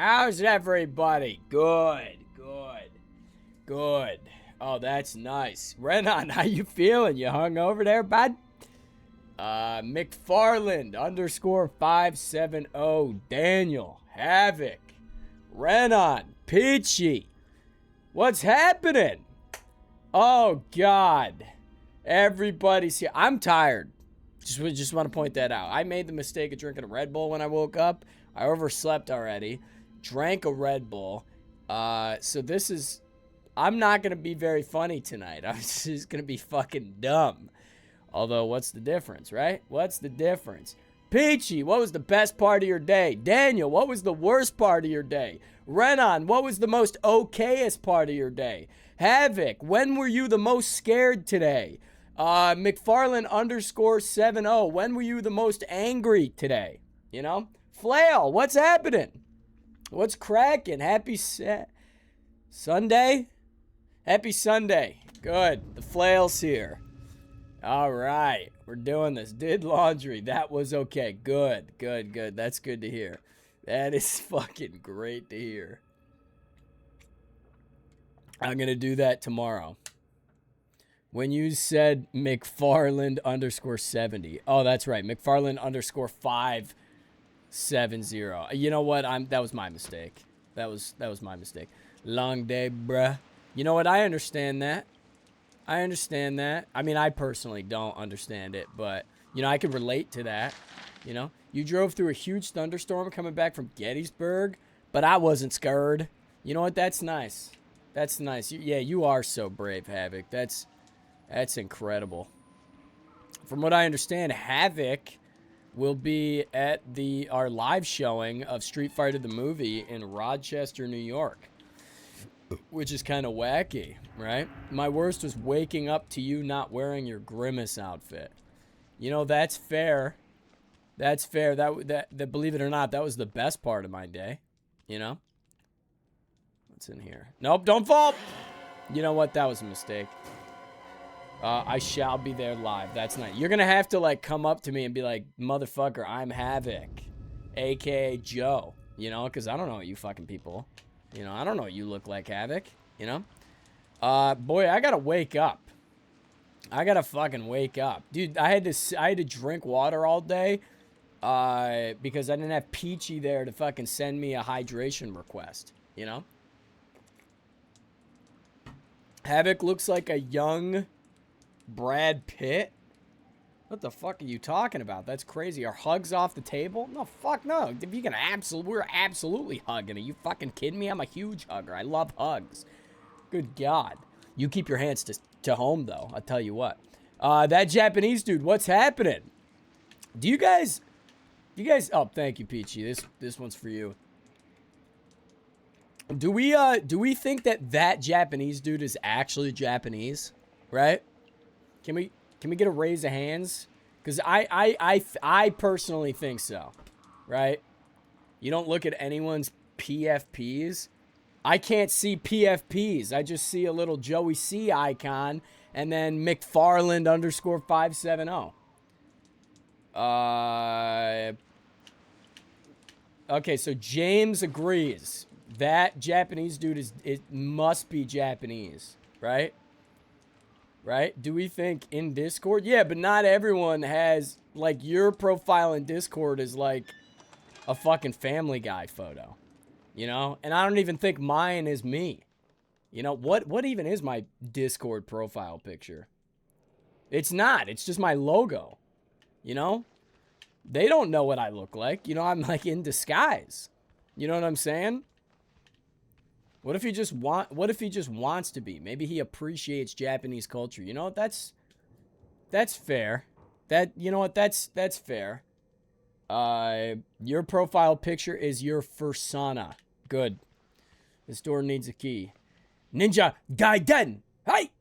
How's everybody? Good, good, good. Oh, that's nice. Renan, how you feeling? You hung over there, bud? McFarland _ 570. Daniel, Havoc, Renan, Peachy. What's happening? Oh, God. Everybody's here. I'm tired. Just want to point that out. I made the mistake of drinking a Red Bull when I woke up. I overslept already. Drank a Red Bull. So this is... I'm not going to be very funny tonight. I'm just going to be fucking dumb. Although, what's the difference, right? What's the difference? Peachy, what was the best part of your day? Daniel, what was the worst part of your day? Renan, what was the most okayest part of your day? Havoc, when were you the most scared today? McFarland _ 70. When were you the most angry today? You know? Flail, what's happening? What's cracking? Happy Sunday? Happy Sunday. Good. The Flail's here. All right. We're doing this. Did laundry. That was okay. Good. Good. Good. That's good to hear. That is fucking great to hear. I'm going to do that tomorrow. When you said McFarland _ 70. Oh, that's right. McFarland _ 570. You know what? That was my mistake. That was my mistake. Long day, bruh. You know what? I understand that. I understand that. I mean, I personally don't understand it, but, you know, I could relate to that. You know? You drove through a huge thunderstorm coming back from Gettysburg, but I wasn't scared. You know what? That's nice. That's nice. Yeah, you are so brave, Havoc. That's incredible. From what I understand, Havoc will be at our live showing of Street Fighter the movie in Rochester, New York, which is kind of wacky, right? My worst was waking up to you not wearing your Grimace outfit. You know, that's fair. That's fair. That believe it or not, that was the best part of my day. You know? What's in here? Nope, don't fall. You know what? That was a mistake. I shall be there live. That's nice. You're going to have to, like, come up to me and be like, motherfucker, I'm Havoc, a.k.a. Joe. You know, because I don't know you fucking people. You know, I don't know what you look like, Havoc. You know? Boy, I got to wake up. I got to fucking wake up. Dude, I had to drink water all day because I didn't have Peachy there to fucking send me a hydration request. You know? Havoc looks like a young Brad Pitt? What the fuck are you talking about? That's crazy. Are hugs off the table? No, fuck no. If you can we're absolutely hugging. Are you fucking kidding me? I'm a huge hugger. I love hugs. Good God. You keep your hands to home, though. I'll tell you what. That Japanese dude, what's happening? Do you guys... Oh, thank you, Peachy. This one's for you. Do we think that Japanese dude is actually Japanese? Right? Can we get a raise of hands? Because I personally think so. Right? You don't look at anyone's PFPs. I can't see PFPs. I just see a little Joey C icon and then McFarland _ 570. Okay, so James agrees. That Japanese dude must be Japanese, right? Right? Do we think in Discord? Yeah, but not everyone has, like, your profile in Discord is like a fucking Family Guy photo, you know? And I don't even think mine is me. You know, what even is my Discord profile picture? It's not. It's just my logo, you know? They don't know what I look like. You know, I'm like in disguise. You know what I'm saying? What if he just wants to be? Maybe he appreciates Japanese culture. You know what? That's fair. You know what? That's fair. Your profile picture is your fursona. Good. This door needs a key. Ninja Gaiden. Hey!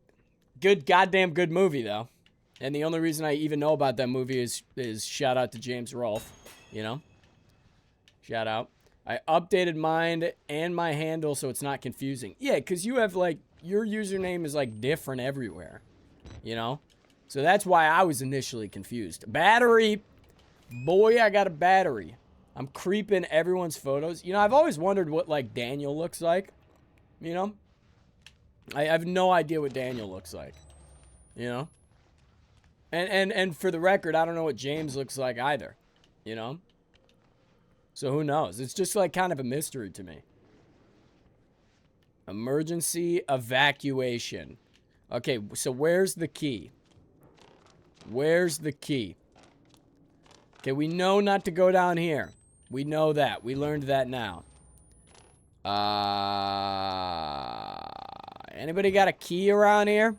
Good goddamn good movie though. And the only reason I even know about that movie is shout out to James Rolfe, you know? Shout out. I updated mine and my handle so it's not confusing. Yeah, because you have, like, your username is, like, different everywhere. You know? So that's why I was initially confused. Battery! Boy, I got a battery. I'm creeping everyone's photos. You know, I've always wondered what, like, Daniel looks like. You know? I have no idea what Daniel looks like. You know? And for the record, I don't know what James looks like either. You know? So who knows? It's just, like, kind of a mystery to me. Emergency evacuation. Okay, so where's the key? Where's the key? Okay, we know not to go down here. We know that. We learned that now. Anybody got a key around here?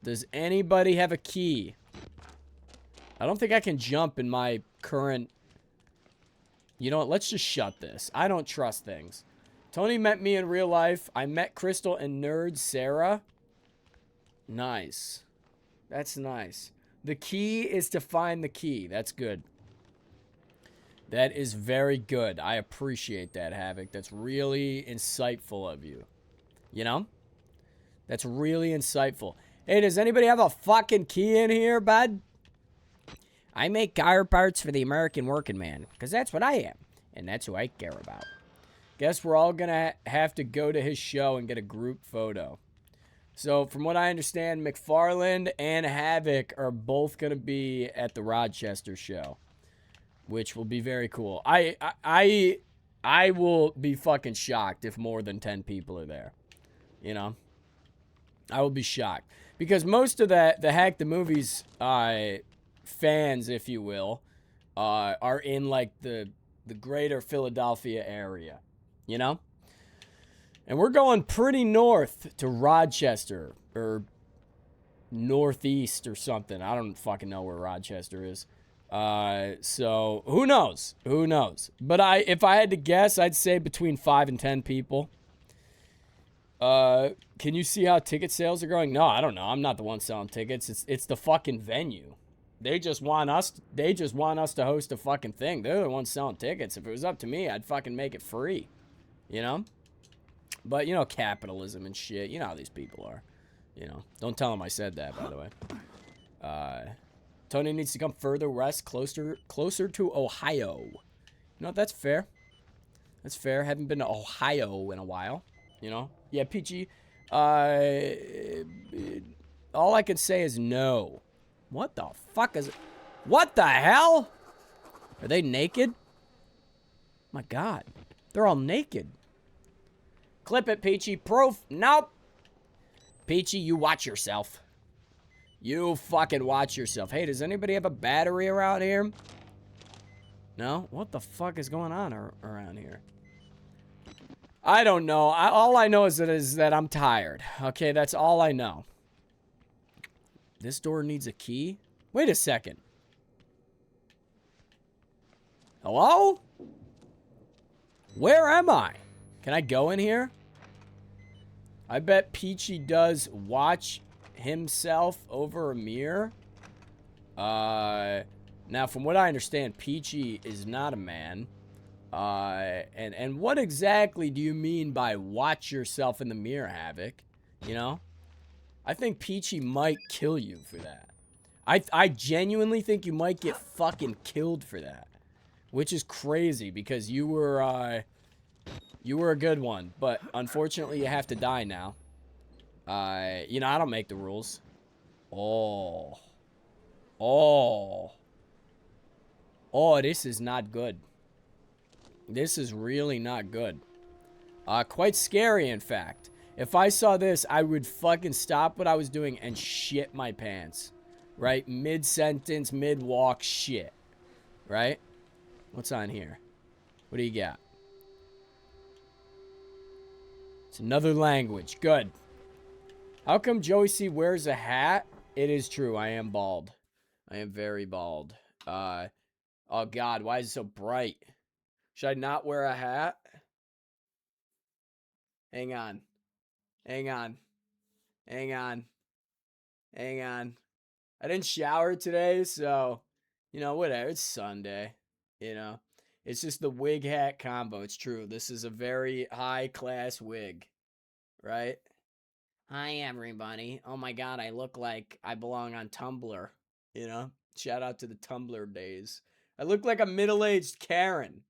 Does anybody have a key? I don't think I can jump in my current... You know what? Let's just shut this. I don't trust things. Tony met me in real life. I met Crystal and nerd Sarah. Nice. That's nice. The key is to find the key. That's good. That is very good. I appreciate that, Havoc. That's really insightful of you. You know? That's really insightful. Hey, does anybody have a fucking key in here, bud? I make car parts for the American working man, because that's what I am, and that's who I care about. Guess we're all gonna have to go to his show and get a group photo. So, from what I understand, McFarland and Havoc are both gonna be at the Rochester show, which will be very cool. I will be fucking shocked if more than 10 people are there. You know? I will be shocked. Because most of the Hack the Movies fans, if you will, are in, like, the greater Philadelphia area. You know? And we're going pretty north to Rochester. Or northeast or something. I don't fucking know where Rochester is. So, who knows? Who knows? But if I had to guess, I'd say between 5 and 10 people. Can you see how ticket sales are going? No, I don't know. I'm not the one selling tickets. It's the fucking venue. They just want us to host a fucking thing. They're the ones selling tickets. If it was up to me, I'd fucking make it free. You know? But, you know, capitalism and shit. You know how these people are. You know. Don't tell them I said that, by the way. Tony needs to come further west, closer to Ohio. You know what? That's fair. That's fair. Haven't been to Ohio in a while. You know? Yeah, Peachy. All I can say is no. What the fuck is it? What the hell? Are they naked? My God. They're all naked. Clip it, Peachy. Proof. Nope. Peachy, you watch yourself. You fucking watch yourself. Hey, does anybody have a battery around here? No? What the fuck is going on around here? I don't know. All I know is that I'm tired. Okay, that's all I know. This door needs a key? Wait a second. Hello? Where am I? Can I go in here? I bet Peachy does watch himself over a mirror. Now, from what I understand, Peachy is not a man. And what exactly do you mean by watch yourself in the mirror, Havoc? You know? I think Peachy might kill you for that. I genuinely think you might get fucking killed for that. Which is crazy, because you were a good one. But, unfortunately, you have to die now. You know, I don't make the rules. Oh. Oh. Oh, this is not good. This is really not good. Quite scary, in fact. If I saw this, I would fucking stop what I was doing and shit my pants. Right? Mid-sentence, mid-walk shit. Right? What's on here? What do you got? It's another language. Good. How come Joey C wears a hat? It is true. I am bald. I am very bald. Oh, God. Why is it so bright? Should I not wear a hat? Hang on. Hang on. Hang on. Hang on. I didn't shower today, so, you know, whatever. It's Sunday, you know. It's just the wig hat combo. It's true. This is a very high-class wig, right? Hi, everybody. Oh, my God. I look like I belong on Tumblr, you know. Shout out to the Tumblr days. I look like a middle-aged Karen.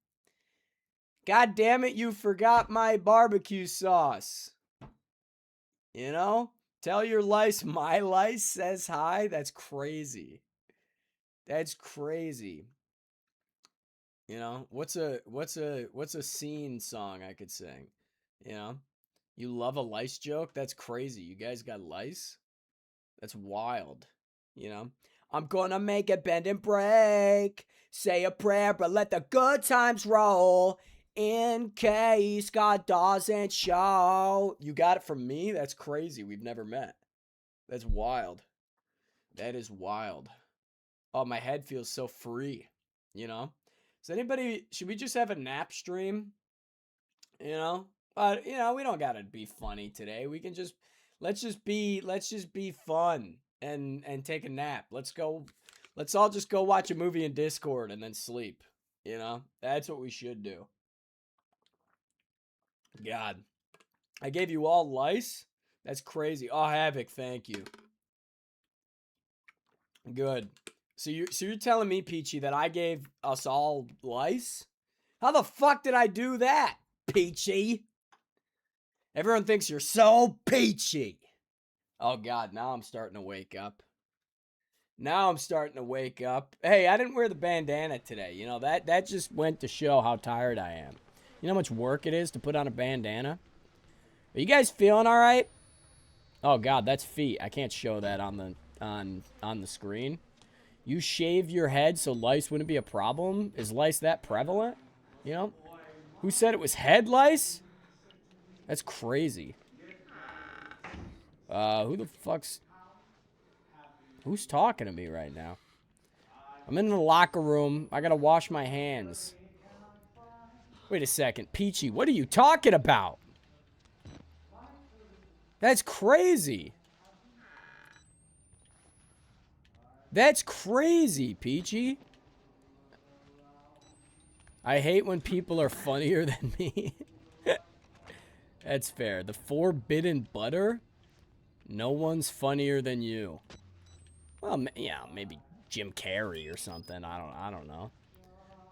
God damn it, you forgot my barbecue sauce. You know? Tell your lice my lice says hi. That's crazy. That's crazy. You know, what's a scene song I could sing? You know? You love a lice joke? That's crazy. You guys got lice? That's wild. You know? I'm gonna make it bend and break. Say a prayer, but let the good times roll. In case God doesn't show. You got it from me? That's crazy. We've never met. That's wild. That is wild. Oh, my head feels so free. You know? Should we just have a nap stream? You know? You know, we don't gotta be funny today. We can just, let's just be fun and take a nap. Let's all just go watch a movie in Discord and then sleep. You know? That's what we should do. God. I gave you all lice? That's crazy. Oh, Havoc, thank you. Good. So you're telling me, Peachy, that I gave us all lice? How the fuck did I do that, Peachy? Everyone thinks you're so peachy. Oh, God, now I'm starting to wake up. Hey, I didn't wear the bandana today. You know, that just went to show how tired I am. You know how much work it is to put on a bandana? Are you guys feeling all right? Oh, God, that's feet. I can't show that on the screen. You shave your head so lice wouldn't be a problem? Is lice that prevalent? You know? Who said it was head lice? That's crazy. Who's talking to me right now? I'm in the locker room. I gotta wash my hands. Wait a second. Peachy, what are you talking about? That's crazy. That's crazy, Peachy. I hate when people are funnier than me. That's fair. The forbidden butter? No one's funnier than you. Well, yeah, maybe Jim Carrey or something. I don't know.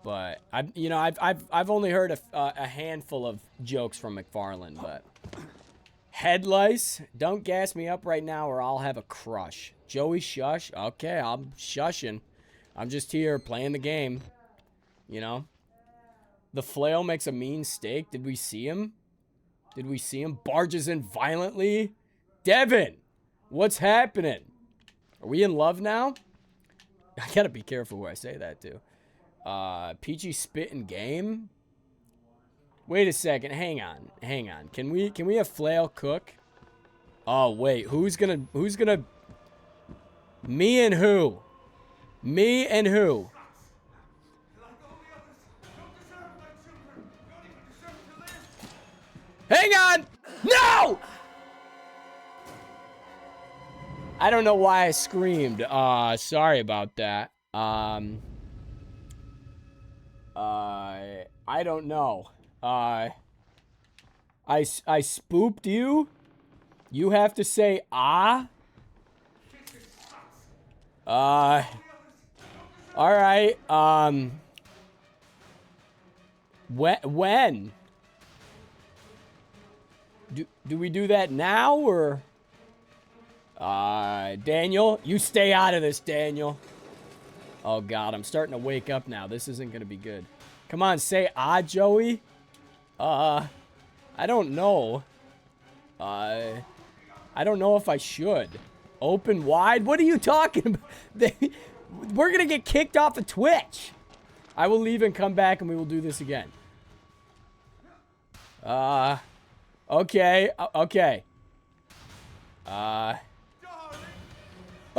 But I've only heard a handful of jokes from McFarlane. But head lice, don't gas me up right now, or I'll have a crush. Joey, shush. Okay, I'm shushing. I'm just here playing the game. You know. The flail makes a mean steak. Did we see him? Barges in violently. Devin, what's happening? Are we in love now? I gotta be careful where I say that too. PG spit in game. Wait a second. Hang on. Can we have flail cook? Oh wait, who's gonna? Me and who? Hang on! No! I don't know why I screamed. Sorry about that. I don't know. I spooped you? You have to say, ah? Alright, when? Do we do that now, or? Daniel, you stay out of this, Daniel. Oh, God, I'm starting to wake up now. This isn't gonna be good. Come on, say ah, Joey. I don't know. I don't know if I should. Open wide? What are you talking about? We're gonna get kicked off of Twitch. I will leave and come back, and we will do this again. Okay. Okay.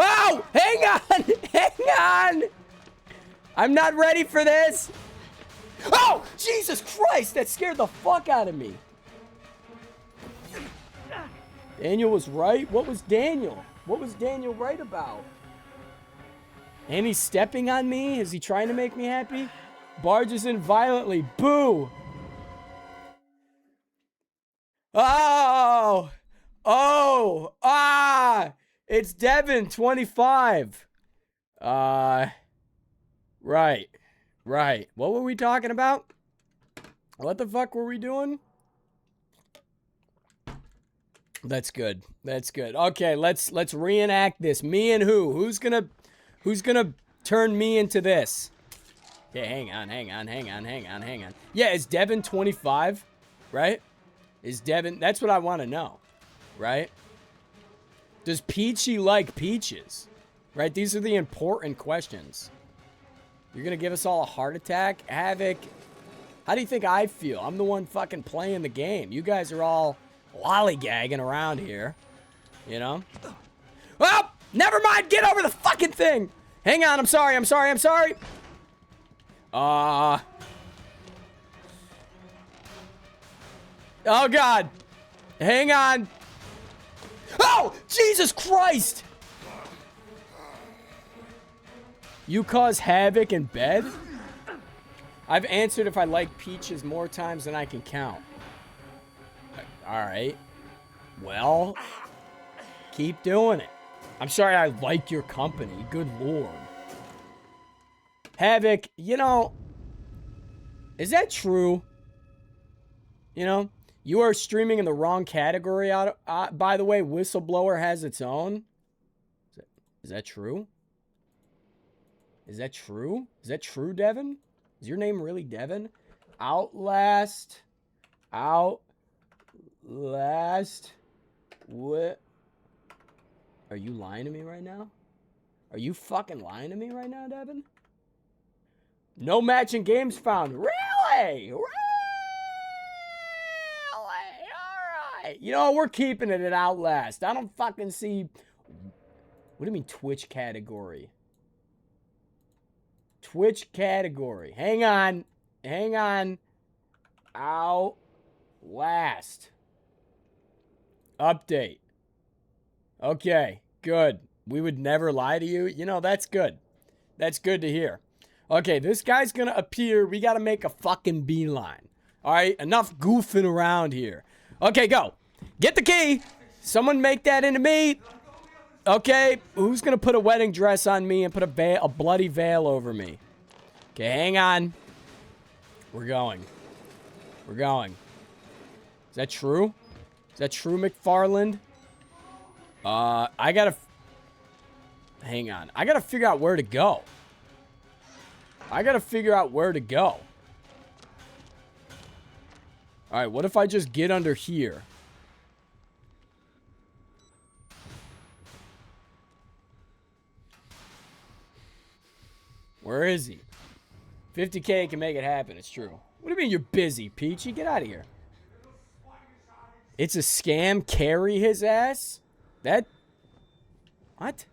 Oh! Hang on! Hang on! I'm not ready for this! Oh! Jesus Christ! That scared the fuck out of me. Daniel was right? What was Daniel? What was Daniel right about? And he's stepping on me? Is he trying to make me happy? Barges in violently. Boo! Oh! Oh! Ah! It's Devin, 25. Right. Right. What were we talking about? What the fuck were we doing? That's good. That's good. Okay, let's reenact this. Me and who? Who's gonna turn me into this? Okay, hang on. Yeah, is Devin 25? Right? Is Devin? That's what I want to know. Right? Does Peachy like peaches? Right? These are the important questions. You're gonna give us all a heart attack? Havoc. How do you think I feel? I'm the one fucking playing the game. You guys are all lollygagging around here. You know? Oh! Never mind! Get over the fucking thing! Hang on, I'm sorry. Oh, God. Hang on. Oh! Jesus Christ! You cause havoc in bed? I've answered if I like peaches more times than I can count. Alright. Well, keep doing it. I'm sorry I like your company. Good lord. Havoc, you know, is that true? You know, you are streaming in the wrong category. By the way, Whistleblower has its own. Is that true? Is that true? Is that true, Devin? Is your name really Devin? Outlast. What? Are you lying to me right now? Are you fucking lying to me right now, Devin? No matching games found. Really? All right. You know, we're keeping it at Outlast. I don't fucking see... What do you mean Twitch category? Twitch category. Hang on. Outlast. Update. Okay, good. We would never lie to you. You know, that's good. That's good to hear. Okay, this guy's gonna appear. We gotta make a fucking beeline. All right, enough goofing around here. Okay, go. Get the key. Someone make that into me. Okay, who's gonna put a wedding dress on me and put a bloody veil over me? Okay, hang on. We're going. Is that true? Is that true, McFarland? I gotta... Hang on. I gotta figure out where to go. Alright, what if I just get under here? Where is he? 50K can make it happen, it's true. What do you mean you're busy, Peachy? Get out of here. It's a scam? Carry his ass? That... What?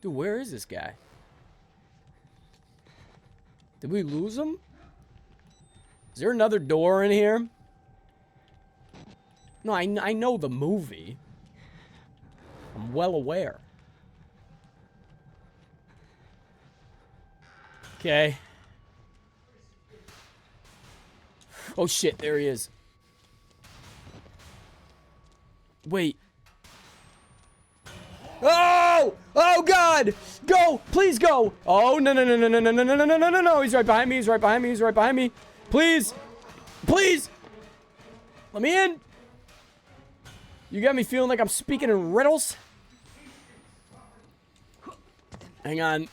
Dude, where is this guy? Did we lose him? Is there another door in here? No, I know the movie. I'm well aware. Okay. Oh shit, there he is. Wait. Oh! Oh god! Go! Please go! Oh no. He's right behind me. Please! Let me in! You got me feeling like I'm speaking in riddles. Hang on,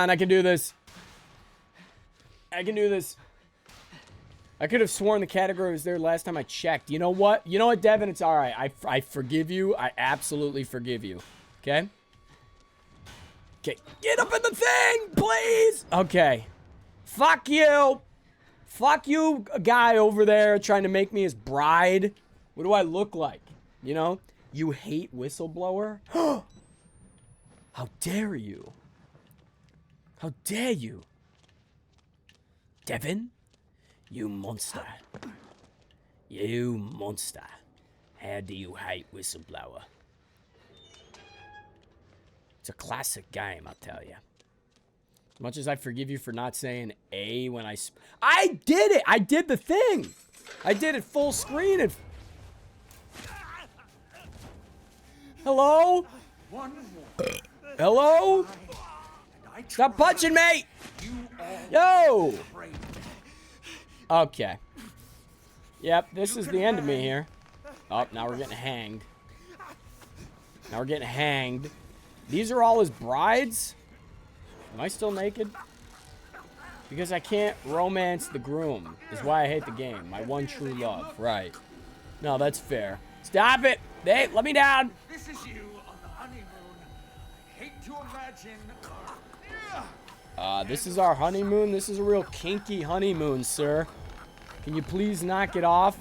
I can do this. I could have sworn the category was there last time I checked. You know what, Devin? It's alright. I forgive you. I absolutely forgive you. Okay? Okay. Get up in the thing, please! Okay. Fuck you! Fuck you, guy over there trying to make me his bride. What do I look like? You know? You hate Whistleblower? How dare you? How dare you? Devin? You monster. You monster. How do you hate Whistleblower? It's a classic game, I'll tell you. As much as I forgive you for not saying A when I did it! I did the thing! I did it full screen and... Hello? Hello? Stop punching me! Yo! Okay. Yep, this is the end of me here. Oh, now we're getting hanged. Now we're getting hanged. These are all his brides? Am I still naked? Because I can't romance the groom. Is why I hate the game. My one true love. Right. No, that's fair. Stop it! Hey, let me down! This is you on the honeymoon. I hate to imagine. This is our honeymoon. This is a real kinky honeymoon, sir. Can you please knock it off?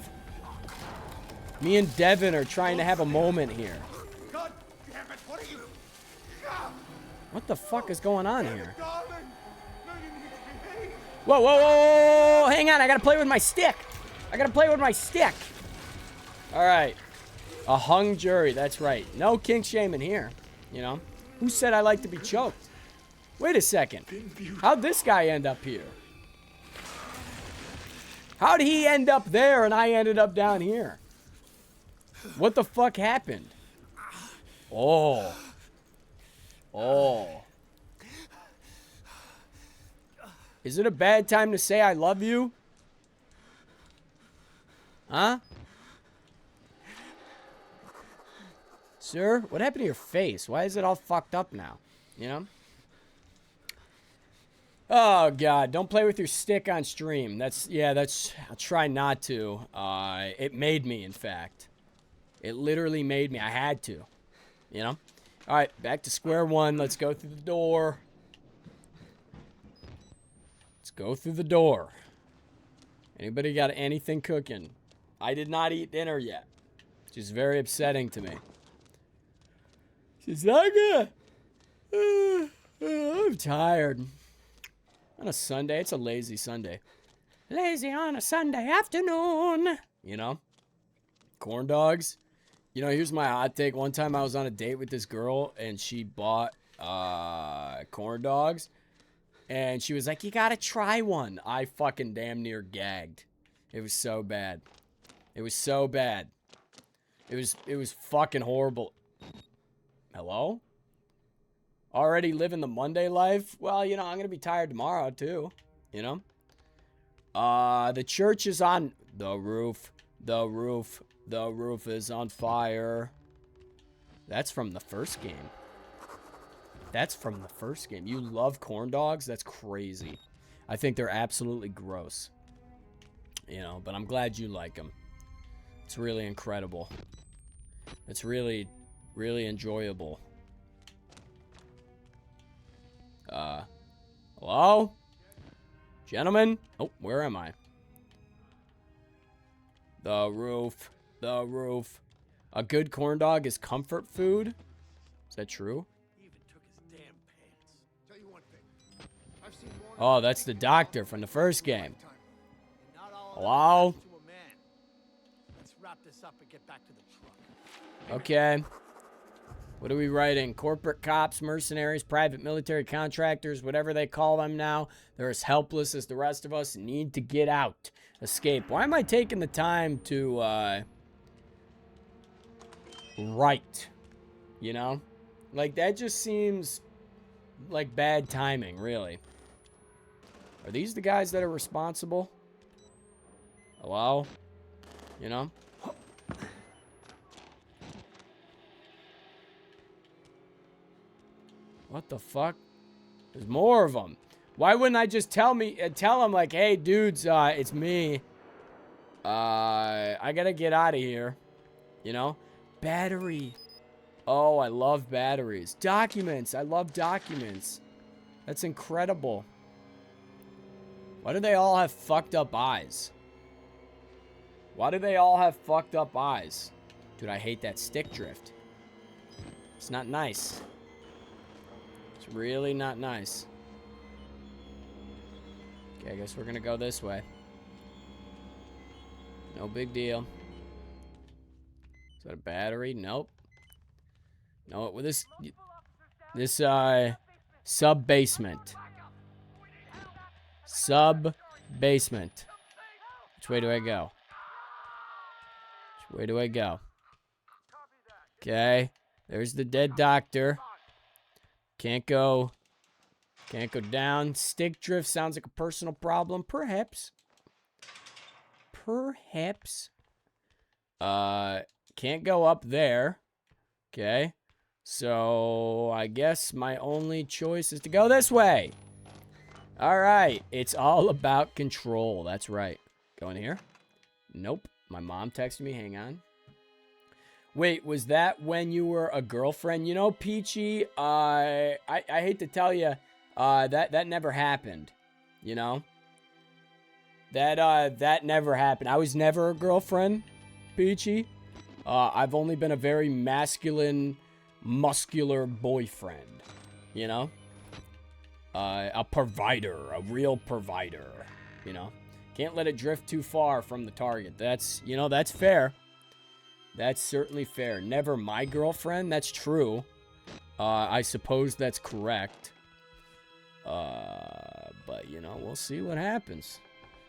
Me and Devin are trying to have a moment here. God damn it! What are you? What the fuck is going on here? Darling, no, you need to behave. Whoa, whoa, whoa, whoa, hang on. I gotta play with my stick. I gotta play with my stick. All right. A hung jury. That's right. No kink shaming here. You know? Who said I like to be choked? Wait a second. How'd this guy end up here? How'd he end up there and I ended up down here? What the fuck happened? Oh. Oh. Is it a bad time to say I love you? Huh? Sir, what happened to your face? Why is it all fucked up now? You know? Oh, God. Don't play with your stick on stream. I'll try not to. It made me, in fact. It literally made me. I had to. You know? All right, back to square one. Let's go through the door. Let's go through the door. Anybody got anything cooking? I did not eat dinner yet. Which is very upsetting to me. She's like, I'm tired. On a Sunday. It's a lazy Sunday. Lazy on a Sunday afternoon. You know? Corn dogs. You know, here's my hot take. One time I was on a date with this girl, and she bought corn dogs. And she was like, you gotta try one. I fucking damn near gagged. It was so bad. It was so bad. It was fucking horrible. Hello? Already living the Monday life? Well, you know, I'm gonna be tired tomorrow, too. You know? The church is on the roof. The roof. The roof is on fire. That's from the first game. That's from the first game. You love corn dogs? That's crazy. I think they're absolutely gross. You know, but I'm glad you like them. It's really incredible. It's really, really enjoyable. Hello? Gentlemen? Oh, where am I? The roof. The roof. A good corn dog is comfort food? Is that true? He even took his damn pants. Tell you one thing. I've seen more. Oh, that's the doctor from the first game. Not all Hello? to a man. Let's wrap this up and get back to the truck. Okay. What are we writing? Corporate cops, mercenaries, private military contractors, whatever they call them now. They're as helpless as the rest of us and need to get out. Escape. Why am I taking the time to, write? You know? Like, that just seems like bad timing, really. Are these the guys that are responsible? Hello? You know? What the fuck? There's more of them. Why wouldn't I just tell them like, hey, dudes, it's me. I gotta get out of here. You know? Battery. Oh, I love batteries. Documents. I love documents. That's incredible. Why do they all have fucked up eyes? Why do they all have fucked up eyes? Dude, I hate that stick drift. It's not nice. It's really not nice. Okay, I guess we're gonna go this way. No big deal. Is that a battery? Nope. No, with this sub-basement. Sub-basement. Which way do I go? Which way do I go? Okay. There's the dead doctor. Can't go Can't go down. Stick drift sounds like a personal problem. Perhaps. Perhaps. Can't go up there. Okay. So, I guess my only choice is to go this way. Alright. It's all about control. That's right. Go in here. Nope. My mom texted me. Hang on. Wait, was that when you were a girlfriend? You know, Peachy, I hate to tell you, that never happened. You know? That never happened. I was never a girlfriend, Peachy. I've only been a very masculine, muscular boyfriend. You know? A provider. A real provider. You know? Can't let it drift too far from the target. That's, you know, that's fair. That's certainly fair. Never my girlfriend. That's true. I suppose that's correct. But, you know, we'll see what happens.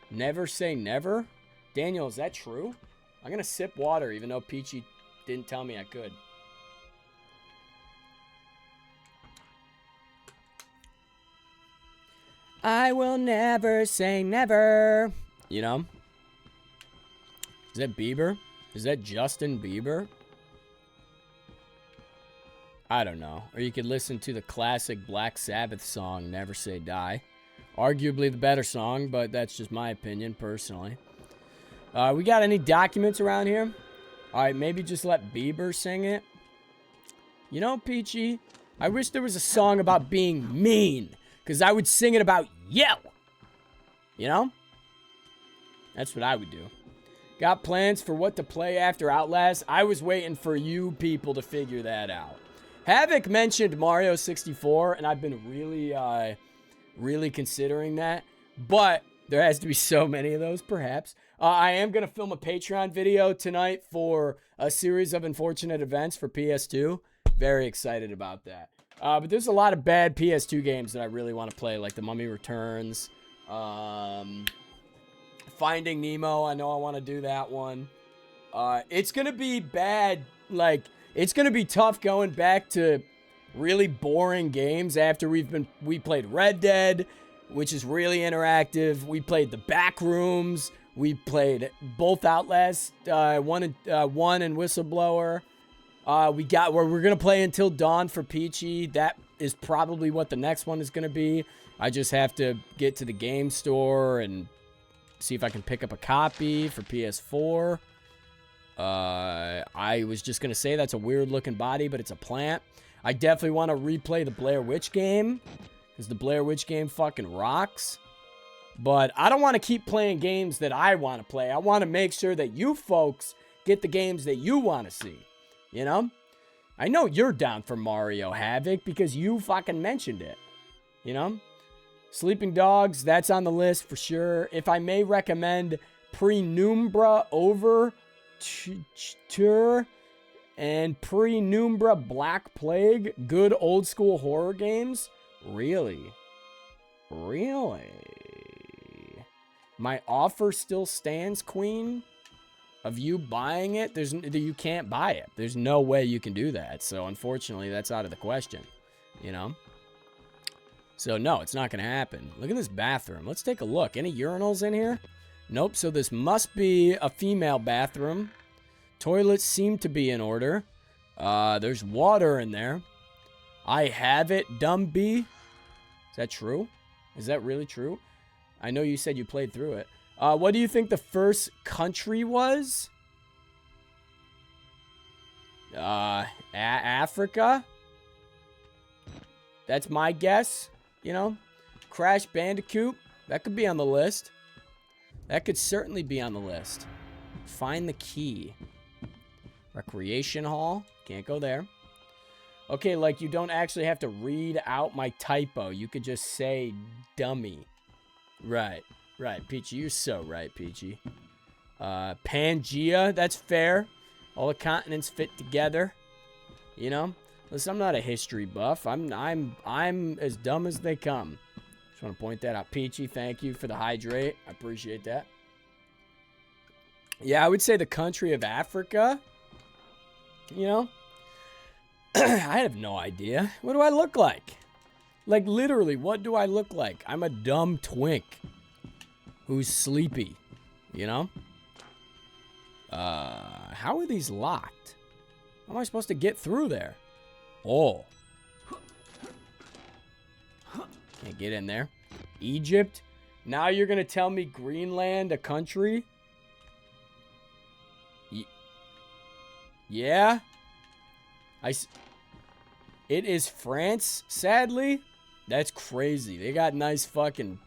Never say never. Daniel, is that true? I'm going to sip water, even though Peachy didn't tell me I could. I will never say never. You know? Is that Bieber? Is that Justin Bieber? I don't know. Or you could listen to the classic Black Sabbath song, Never Say Die. Arguably the better song, but that's just my opinion, personally. We got any documents around here? Alright, maybe just let Bieber sing it. You know, Peachy, I wish there was a song about being mean, because I would sing it about you. You know? That's what I would do. Got plans for what to play after Outlast? I was waiting for you people to figure that out. Havoc mentioned Mario 64, and I've been really considering that. But there has to be so many of those, perhaps. I am going to film a Patreon video tonight for a series of unfortunate events for PS2. Very excited about that. But there's a lot of bad PS2 games that I really want to play, like The Mummy Returns. Finding Nemo, I know I want to do that one. It's going to be bad, like, it's going to be tough going back to really boring games after we played Red Dead, which is really interactive. We played the Backrooms. We played both Outlast, 1 and Whistleblower. We're going to play Until Dawn for Peachy. That is probably what the next one is going to be. I just have to get to the game store and see if I can pick up a copy for PS4. I was just going to say that's a weird looking body, but it's a plant. I definitely want to replay the Blair Witch game, because the Blair Witch game fucking rocks. But I don't want to keep playing games that I want to play. I want to make sure that you folks get the games that you want to see. You know? I know you're down for Mario Havoc because you fucking mentioned it. You know? Sleeping Dogs, that's on the list for sure. If I may recommend Penumbra Overture and Penumbra Black Plague, good old school horror games. Really? My offer still stands, Queen, of you buying it. You can't buy it. There's no way you can do that. So unfortunately, that's out of the question. You know? So no, it's not going to happen. Look at this bathroom. Let's take a look. Any urinals in here? Nope. So this must be a female bathroom. Toilets seem to be in order. There's water in there. I have it, dumb bee. Is that true? Is that really true? I know you said you played through it. What do you think the first country was? Africa? That's my guess. You know? Crash Bandicoot. That could be on the list. That could certainly be on the list. Find the key. Recreation Hall. Can't go there. Okay, like you don't actually have to read out my typo. You could just say dummy. Right. Right, Peachy. You're so right, Peachy. Pangea. That's fair. All the continents fit together. You know? Listen, I'm not a history buff. I'm as dumb as they come. Just want to point that out. Peachy, thank you for the hydrate. I appreciate that. Yeah, I would say the country of Africa. You know? I have no idea. What do I look like? Like, literally, what do I look like? I'm a dumb twink who's sleepy, you know? How are these locked? How am I supposed to get through there? Oh. Can't get in there. Egypt? Now you're gonna tell me Greenland, a country? Yeah? It is France, sadly? That's crazy. They got nice fucking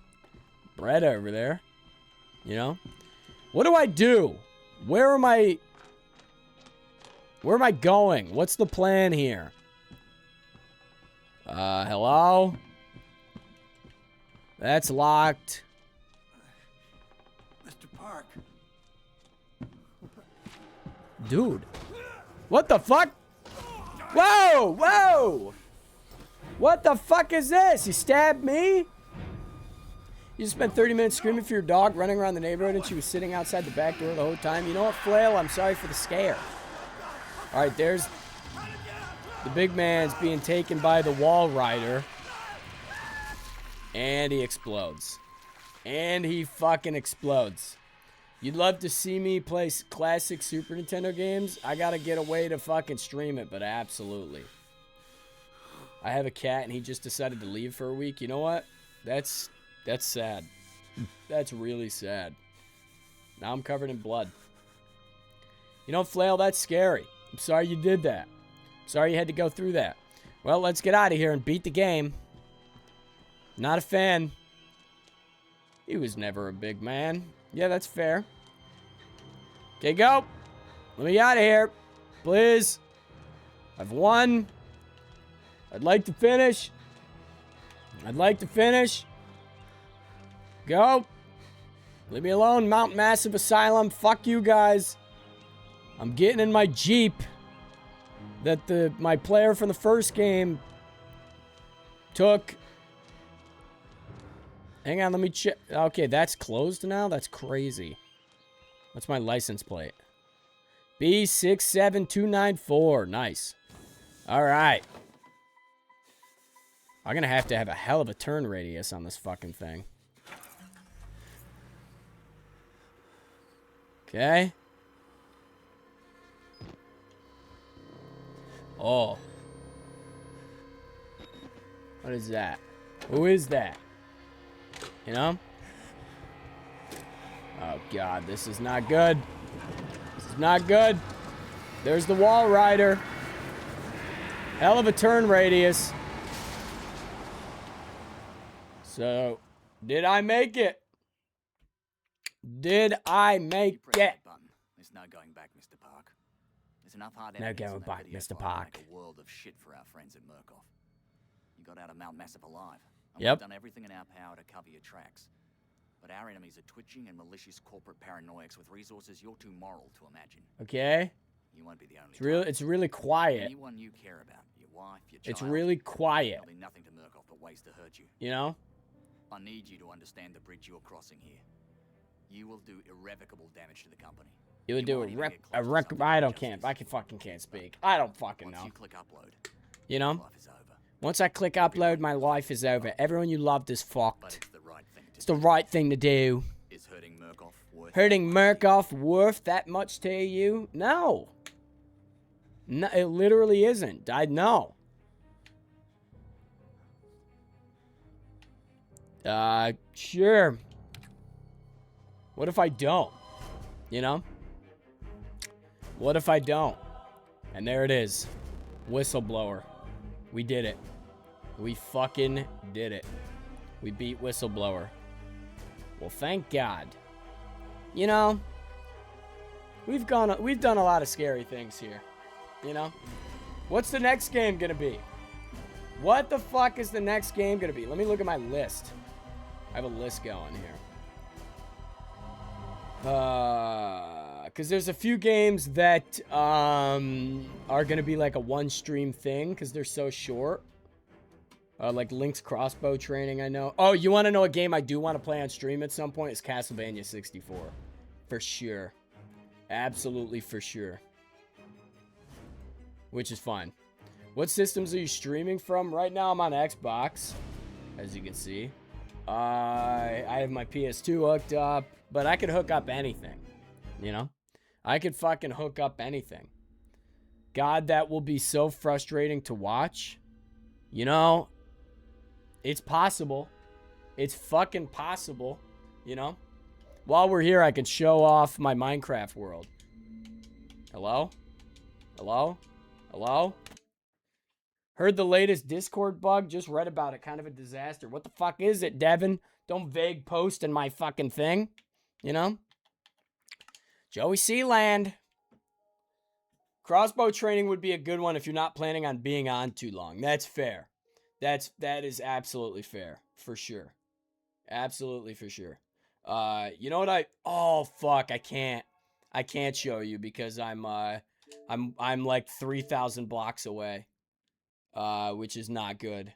bread over there. You know? What do I do? Where am I going? What's the plan here? Hello? That's locked. Mr. Park. Dude. What the fuck? Whoa! Whoa! What the fuck is this? You stabbed me? You spent 30 minutes screaming for your dog running around the neighborhood and she was sitting outside the back door the whole time. You know what, Flail? I'm sorry for the scare. Alright, there's... The big man's being taken by the wall rider. And he explodes. And he fucking explodes. You'd love to see me play classic Super Nintendo games? I gotta get a way to fucking stream it, but absolutely. I have a cat and he just decided to leave for a week. You know what? That's sad. That's really sad. Now I'm covered in blood. You know, Flail, that's scary. I'm sorry you did that. I'm sorry you had to go through that. Well, let's get out of here and beat the game. Not a fan. He was never a big man. Yeah, that's fair. Okay, go. Let me out of here. Please. I've won. I'd like to finish. I'd like to finish. Go. Leave me alone, Mount Massive Asylum. Fuck you guys. I'm getting in my Jeep that my player from the first game took. Hang on, let me check. Okay, that's closed now? That's crazy. What's my license plate? B67294. Nice. Alright. I'm gonna have to have a hell of a turn radius on this fucking thing. Okay. Oh. What is that? Who is that? You know? Oh, God. This is not good. This is not good. There's the wall rider. Hell of a turn radius. So, did I make it? Did I make it? There's no going back, Mr. Park. There's enough hard No evidence going in that back, video Mr. file to Park. make a world of shit for our friends at Murkoff. You got out of Mount Massive alive. And Yep. We've done everything in our power to cover your tracks. But our enemies are twitching and malicious corporate paranoiacs with resources you're too moral to imagine. Okay. You won't be the only. It's really quiet. Anyone you care about, your wife, your child. It's really quiet. There'll be nothing to Murkoff but ways to hurt you. You know? I need you to understand the bridge you're crossing here. You will do irrevocable damage to the company. You would do won't even get close to something I like don't justice. I fucking can't speak. I don't fucking Once know. you click upload, You know? life is over. Once I click upload, my life is over. Everyone you loved is But fucked. it's the right thing to It's the right thing to do. Is hurting Murkoff worth Hurting Murkoff worth that much to you? No. No, it literally isn't. I know. Sure. What if I don't? You know? What if I don't? And there it is. Whistleblower. We did it. We fucking did it. We beat Whistleblower. Well, thank God. You know, we've done a lot of scary things here. You know? What's the next game gonna be? What the fuck is the next game gonna be? Let me look at my list. I have a list going here. Because there's a few games that are gonna be like a one stream thing because they're so short. Like Link's crossbow training, I know. Oh, you want to know a game I do want to play on stream at some point? It's Castlevania 64. For sure. Absolutely for sure. Which is fine. What systems are you streaming from? Right now I'm on Xbox. as you can see. I have my PS2 hooked up, but I could hook up anything, you know? I could fucking hook up anything. God, that will be so frustrating to watch. You know, it's possible. It's fucking possible, you know? While we're here, I can show off my Minecraft world. Hello? Hello? Hello? Heard the latest Discord bug. Just read about it. Kind of a disaster. What the fuck is it, Devin? Don't vague post in my fucking thing. You know? Joey Sealand. Crossbow training would be a good one if you're not planning on being on too long. That's fair. That is absolutely fair. For sure. Absolutely for sure. You know what oh fuck, I can't show you because I'm like 3,000 blocks away. Which is not good.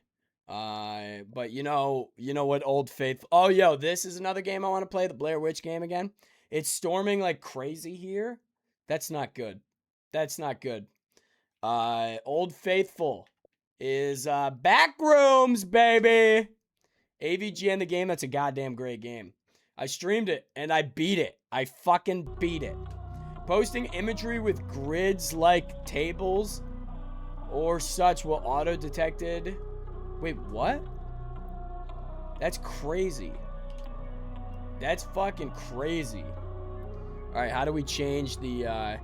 But you know what, Old Faithful. Oh, yo, this is another game I want to play, the Blair Witch game again. It's storming like crazy here. That's not good. That's not good. Old Faithful is Backrooms, baby. AVG in the game, that's a goddamn great game. I streamed it and I beat it. I fucking beat it. Posting imagery with grids like tables or such will auto-detected. Wait, what? That's crazy. That's fucking crazy. Alright, how do we change the,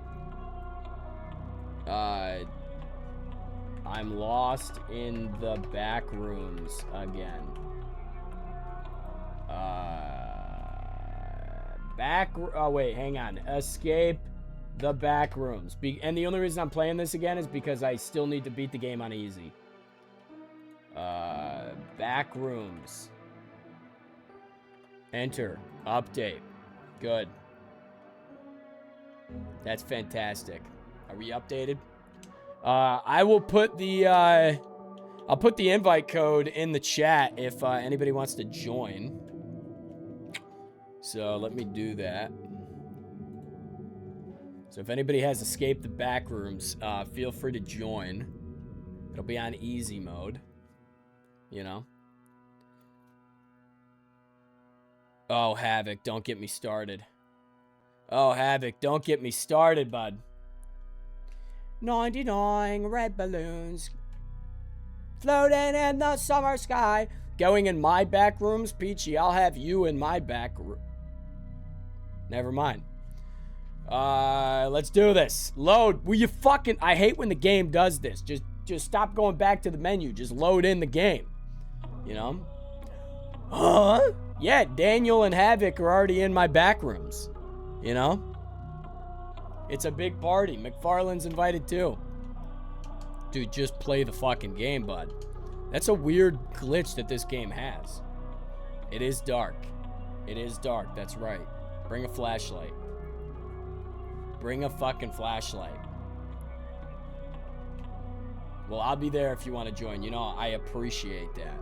I'm lost in the back rooms again. Oh, wait, hang on. Escape the back rooms. And the only reason I'm playing this again is because I still need to beat the game on easy. Back rooms. Enter. Update. Good. That's fantastic. Are we updated? I will put the, I'll put the invite code in the chat if anybody wants to join. So let me do that. So if anybody has escaped the back rooms, feel free to join. It'll be on easy mode. You know? Oh, Havoc, don't get me started. Oh, Havoc, don't get me started, bud. 99 red balloons floating in the summer sky. Going in my back rooms, Peachy, I'll have you in my back room. Never mind. Let's do this. Load. Will you fucking... I hate when the game does this. Just stop going back to the menu. Just load in the game. You know? Huh? Yeah, Daniel and Havoc are already in my back rooms. You know? It's a big party. McFarlane's invited too. Dude, just play the fucking game, bud. That's a weird glitch that this game has. It is dark. It is dark. That's right. Bring a flashlight. Bring a fucking flashlight. Well, I'll be there if you want to join. You know, I appreciate that.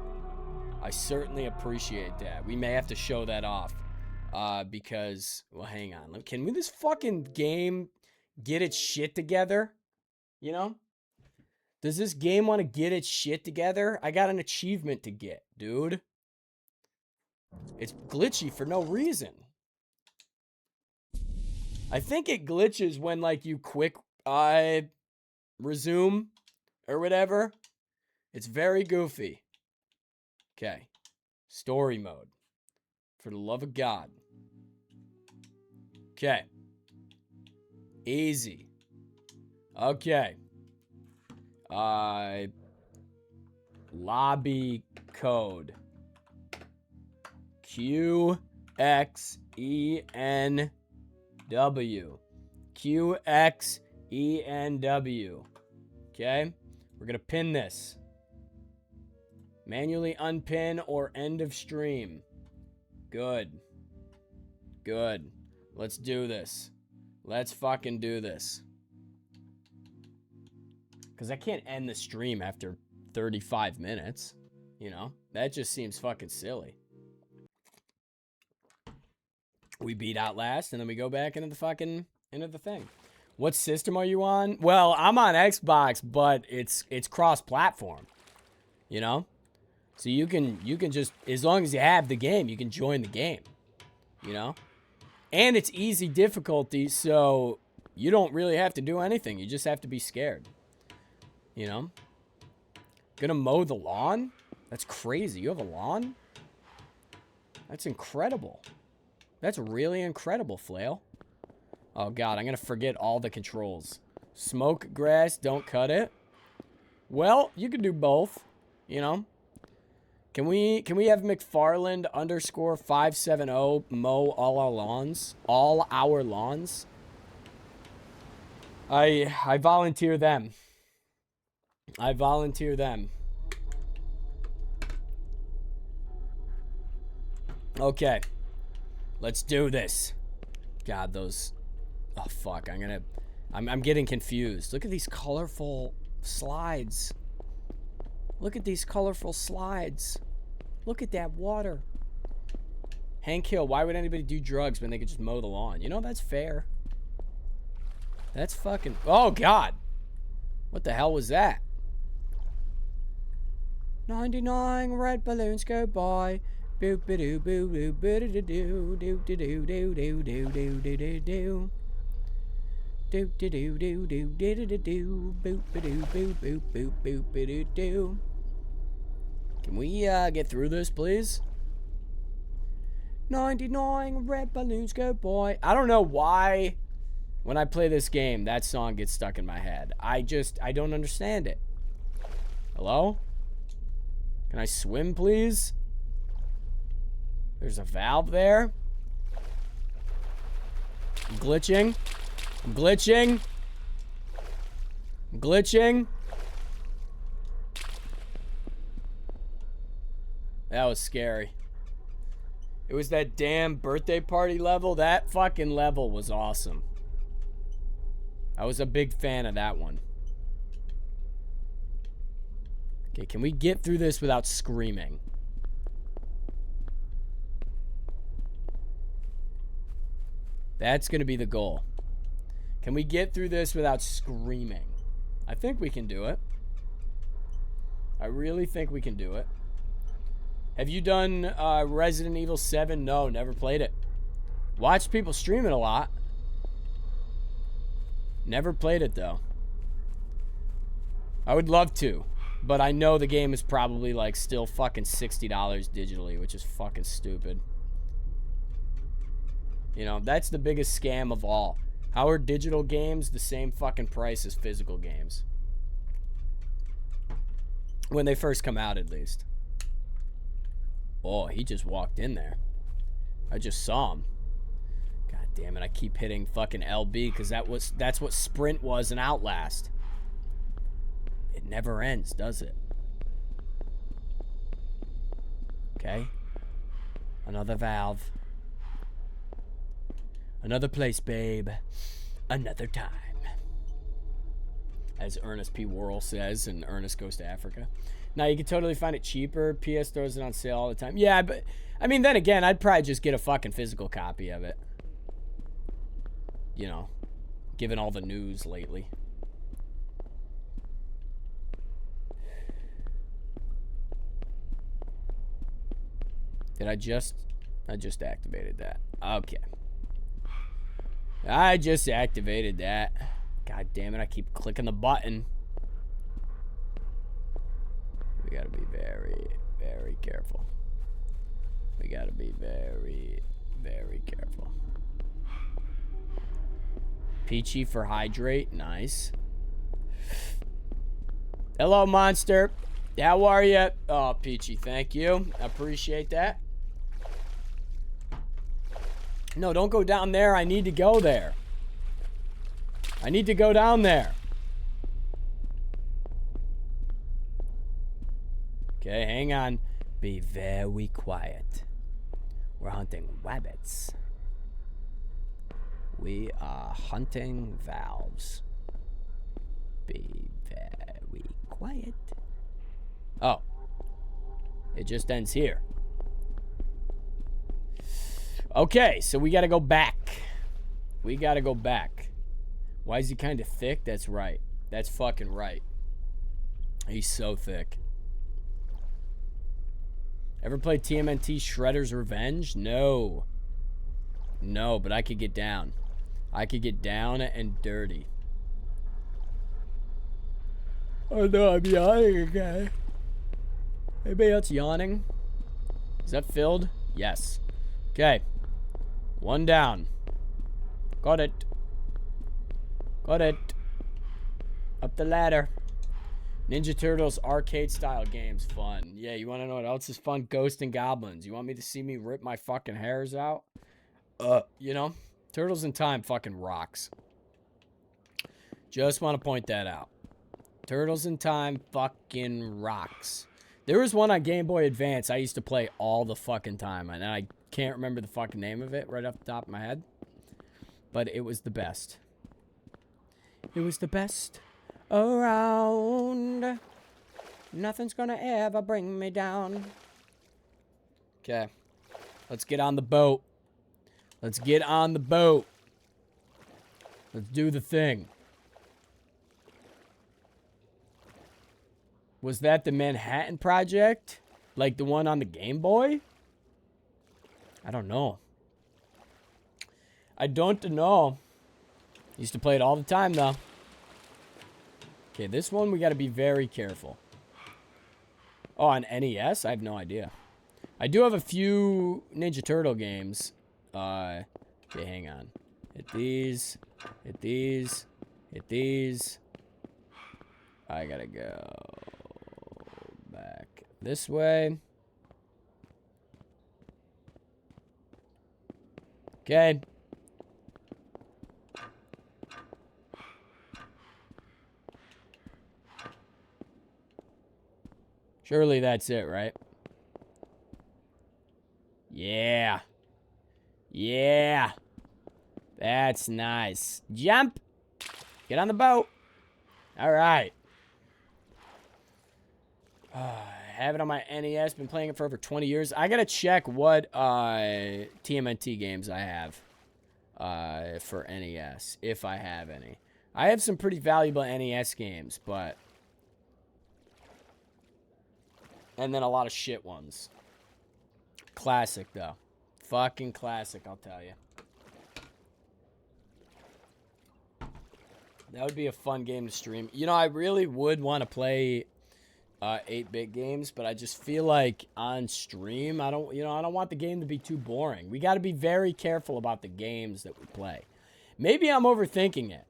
I certainly appreciate that. We may have to show that off. Because... Well, hang on. Can this fucking game get its shit together? You know? Does this game want to get its shit together? I got an achievement to get, dude. It's glitchy for no reason. I think it glitches when, like, you quick resume or whatever. It's very goofy. Okay. Story mode. For the love of God. Okay. Easy. Okay. Lobby code. QXENW. QXENW. Okay? We're going to pin this. Manually unpin or end of stream. Good. Good. Let's do this. Let's fucking do this. Because I can't end the stream after 35 minutes. You know? That just seems fucking silly. We beat Outlast, and then we go back into the fucking... into the thing. What system are you on? Well, I'm on Xbox, but it's cross-platform. You know? So you can just, as long as you have the game, you can join the game, you know? And it's easy difficulty, so you don't really have to do anything. You just have to be scared, you know? Gonna mow the lawn? That's crazy. You have a lawn? That's incredible. That's really incredible, Flail. Oh, God, I'm gonna forget all the controls. Smoke grass, don't cut it. Well, you can do both, you know? Can we have McFarland _570 mow all our lawns? All our lawns? I volunteer them. I volunteer them. Okay. Let's do this. God, those... Oh, fuck. I'm getting confused. Look at these colorful slides. Look at these colorful slides. Look at that water. Hank Hill, why would anybody do drugs when they could just mow the lawn? You know, that's fair. That's fucking... Oh, God. What the hell was that? 99 red balloons go by. Boop ba doo boo boo boo doo doo doo doo doo doo doo doo doo doo doo doo. Do do do do do do do do boop ba doo boop boop boop boop ba doo doo. Can we get through this, please? 99 red balloons go by. I don't know why when I play this game that song gets stuck in my head. I don't understand it. Hello? Can I swim, please? There's a valve there. I'm glitching. I'm glitching. I'm glitching. That was scary. It was that damn birthday party level. That fucking level was awesome. I was a big fan of that one. Okay, can we get through this without screaming? That's going to be the goal. Can we get through this without screaming? I think we can do it. I really think we can do it. Have you done Resident Evil 7? No, never played it. Watched people stream it a lot. Never played it, though. I would love to, but I know the game is probably, like, still fucking $60 digitally, which is fucking stupid. You know, that's the biggest scam of all. How are digital games the same fucking price as physical games? When they first come out, at least. Oh, he just walked in there. I just saw him. God damn it, I keep hitting fucking LB because that's what sprint was in Outlast. It never ends, does it? Okay. Another valve. Another place, babe. Another time. As Ernest P. Worrell says in Ernest Goes to Africa. Now, you can totally find it cheaper. PS throws it on sale all the time. Yeah, but, I mean, then again, I'd probably just get a fucking physical copy of it. You know, given all the news lately. Did I just activated that. Okay. I just activated that. God damn it, I keep clicking the button. We gotta be very, very careful. We gotta be very, very careful. Peachy for hydrate, nice. Hello, monster. How are you? Oh, Peachy, thank you. I appreciate that. No, don't go down there. I need to go there. I need to go down there. Okay, hang on. Be very quiet. We're hunting rabbits. We are hunting valves. Be very quiet. Oh. It just ends here. Okay, so we gotta go back. We gotta go back. Why is he kind of thick? That's right. That's fucking right. He's so thick. Ever play TMNT Shredder's Revenge? No. No, but I could get down. I could get down and dirty. Oh no, I'm yawning again. Anybody else yawning? Is that filled? Yes. Okay. One down. Got it. Got it. Up the ladder. Ninja Turtles arcade style games. Fun. Yeah, you want to know what else is fun? Ghosts and Goblins. You want me to see me rip my fucking hairs out? You know? Turtles in Time fucking rocks. Just want to point that out. Turtles in Time fucking rocks. There was one on Game Boy Advance I used to play all the fucking time. And I can't remember the fucking name of it right off the top of my head. But it was the best. It was the best around. Nothing's gonna ever bring me down. Okay. Let's get on the boat. Let's get on the boat. Let's do the thing. Was that the Manhattan Project? Like the one on the Game Boy? I don't know. I don't know. Used to play it all the time, though. Okay, this one we got to be very careful. Oh, on NES? I have no idea. I do have a few Ninja Turtle games. Okay, hang on. Hit these. Hit these. Hit these. I gotta go back this way. Okay. Surely that's it, right? Yeah. Yeah. That's nice. Jump. Get on the boat. All right. Have it on my NES. Been playing it for over 20 years. I gotta check what TMNT games I have for NES, if I have any. I have some pretty valuable NES games, but... And then a lot of shit ones. Classic, though. Fucking classic, I'll tell you. That would be a fun game to stream. You know, I really would want to play 8-bit games, but I just feel like on stream, I don't want the game to be too boring. We got to be very careful about the games that we play. Maybe I'm overthinking it.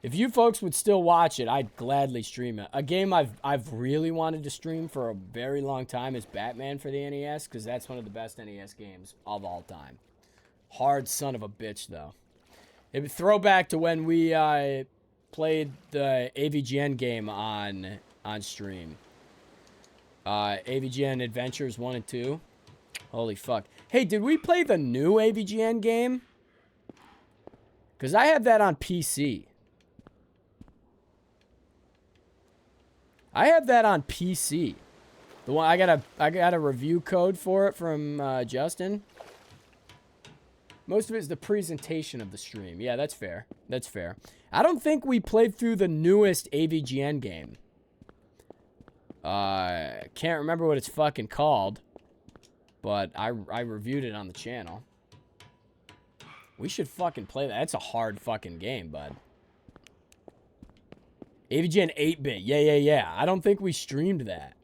If you folks would still watch it, I'd gladly stream it. A game I've really wanted to stream for a very long time is Batman for the NES, because that's one of the best NES games of all time. Hard son of a bitch, though. It would throw back to when we played the AVGN game on stream. AVGN Adventures 1 and 2. Holy fuck. Hey, did we play the new AVGN game? Because I have that on PC. I have that on PC. The one I got a review code for it from Justin. Most of it is the presentation of the stream. Yeah, that's fair. That's fair. I don't think we played through the newest AVGN game. Can't remember what it's fucking called. But I reviewed it on the channel. We should fucking play that. That's a hard fucking game, bud. AVGN 8-bit. Yeah. I don't think we streamed that.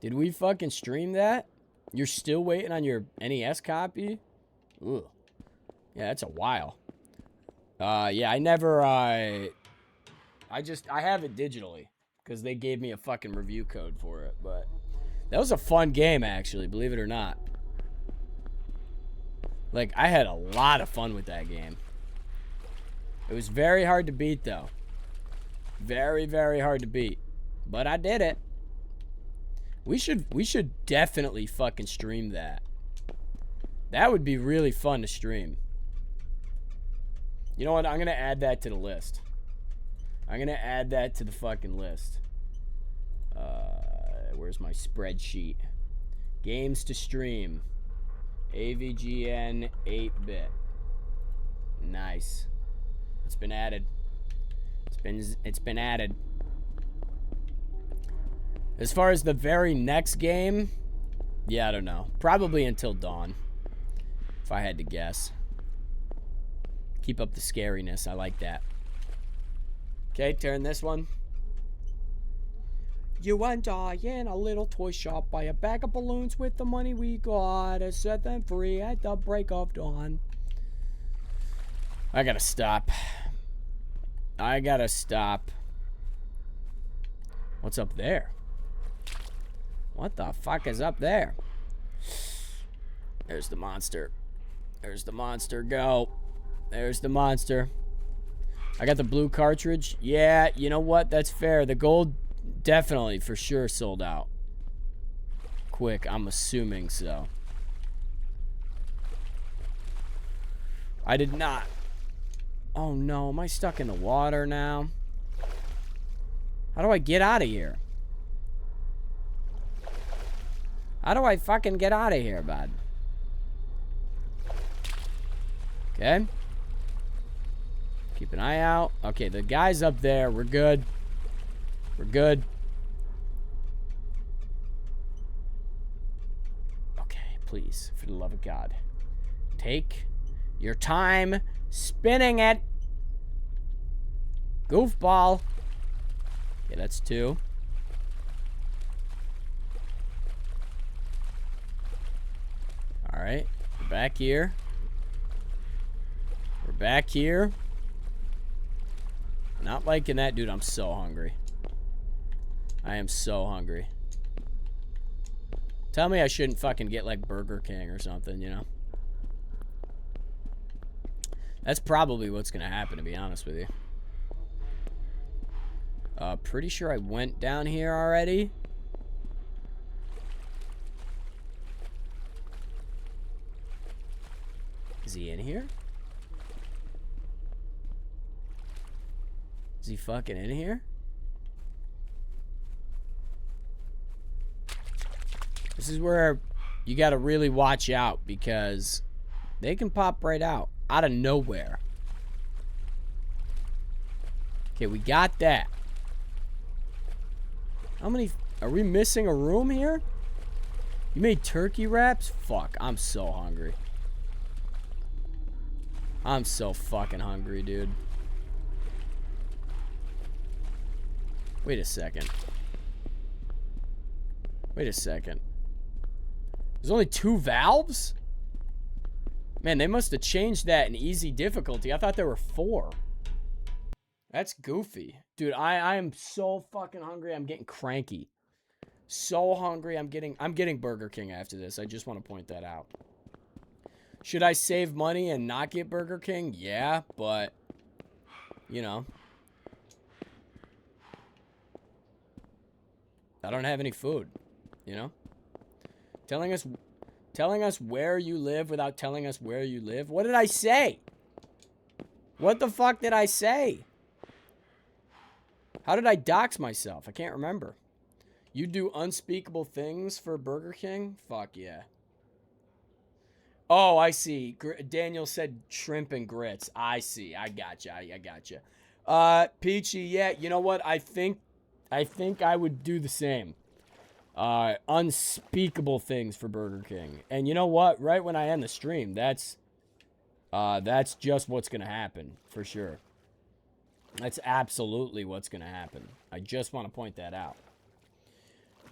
Did we fucking stream that? You're still waiting on your NES copy? Ugh. Yeah, that's a while. Yeah, I never, I have it digitally. Because they gave me a fucking review code for it, but... That was a fun game, actually, believe it or not. Like, I had a lot of fun with that game. It was very hard to beat, though. Very, very hard to beat. But I did it. We should definitely fucking stream that. That would be really fun to stream. You know what? I'm going to add that to the list. I'm going to add that to the fucking list. Where's my spreadsheet? Games to stream. AVGN 8-bit. Nice. It's been added. It's been added. As far as the very next game, yeah, I don't know. Probably until dawn, if I had to guess. Keep up the scariness. I like that. Okay, turn this one. You and I in a little toy shop buy a bag of balloons with the money we got to set them free at the break of dawn. I gotta stop. I gotta stop. What's up there? What the fuck is up there? There's the monster. There's the monster. Go. There's the monster. I got the blue cartridge. Yeah, you know what? That's fair. The gold definitely for sure sold out. Quick, I'm assuming so. I did not. Oh no, am I stuck in the water now? How do I get out of here? How do I fucking get out of here, bud? Okay. Keep an eye out. Okay, the guy's up there. We're good. We're good. Okay, please, for the love of God. Take your time spinning it. Goofball. Okay, that's 2. Alright, we're back here. We're back here. Not liking that, dude. I'm so hungry. I am so hungry. Tell me I shouldn't fucking get like Burger King or something, you know? That's probably what's gonna happen, to be honest with you. Pretty sure I went down here already. Is he in here? Is he fucking in here? This is where you gotta really watch out because they can pop right out of nowhere. Okay, we got that. How many... Are we missing a room here? You made turkey wraps? Fuck, I'm so hungry. I'm so fucking hungry, dude. Wait a second. Wait a second. There's only 2 valves? Man, they must have changed that in easy difficulty. I thought there were 4. That's goofy. Dude, I am so fucking hungry. I'm getting cranky. So hungry. I'm getting Burger King after this. I just want to point that out. Should I save money and not get Burger King? Yeah, but you know, I don't have any food, you know? Telling us where you live without telling us where you live? What did I say? What the fuck did I say? How did I dox myself? I can't remember. You do unspeakable things for Burger King? Fuck yeah. Oh, I see. Daniel said shrimp and grits. I see. I gotcha. I gotcha. Peachy, yeah, you know what? I think I would do the same. Unspeakable things for Burger King. And you know what? Right when I end the stream, that's just what's gonna happen, for sure. That's absolutely what's gonna happen. I just want to point that out.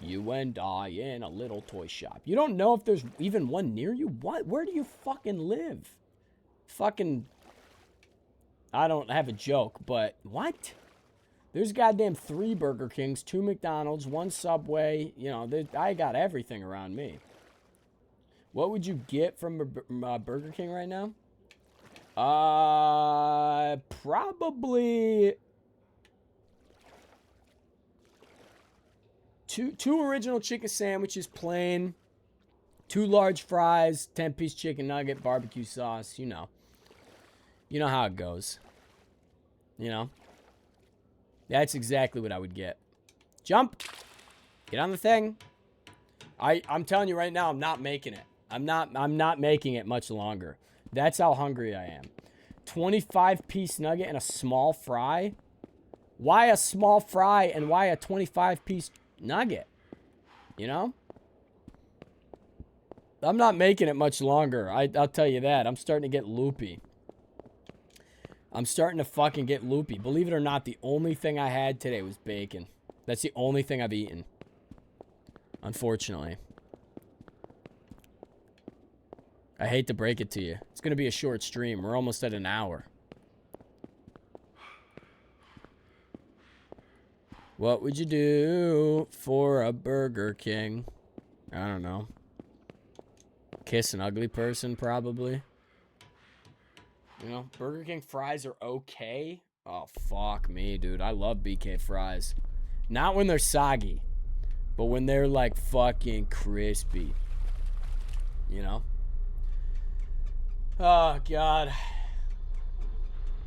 You and I in a little toy shop. You don't know if there's even one near you? What? Where do you fucking live? Fucking... I don't have a joke, but... What? There's goddamn 3 Burger Kings, 2 McDonald's, 1 Subway. You know, I got everything around me. What would you get from Burger King right now? Probably... Two original chicken sandwiches, plain. 2 large fries, 10-piece chicken nugget, barbecue sauce. You know. You know how it goes. You know. That's exactly what I would get. Jump. Get on the thing. I'm telling you right now, I'm not making it. I'm not making it much longer. That's how hungry I am. 25-piece nugget and a small fry? Why a small fry and why a 25-piece nugget? You know? I'm not making it much longer. I'll tell you that. I'm starting to get loopy. I'm starting to fucking get loopy. Believe it or not, the only thing I had today was bacon. That's the only thing I've eaten. Unfortunately. I hate to break it to you. It's going to be a short stream. We're almost at an hour. What would you do for a Burger King? I don't know. Kiss an ugly person, probably. You know, Burger King fries are okay. Oh, fuck me, dude. I love BK fries. Not when they're soggy, but when they're, like, fucking crispy. You know? Oh, God.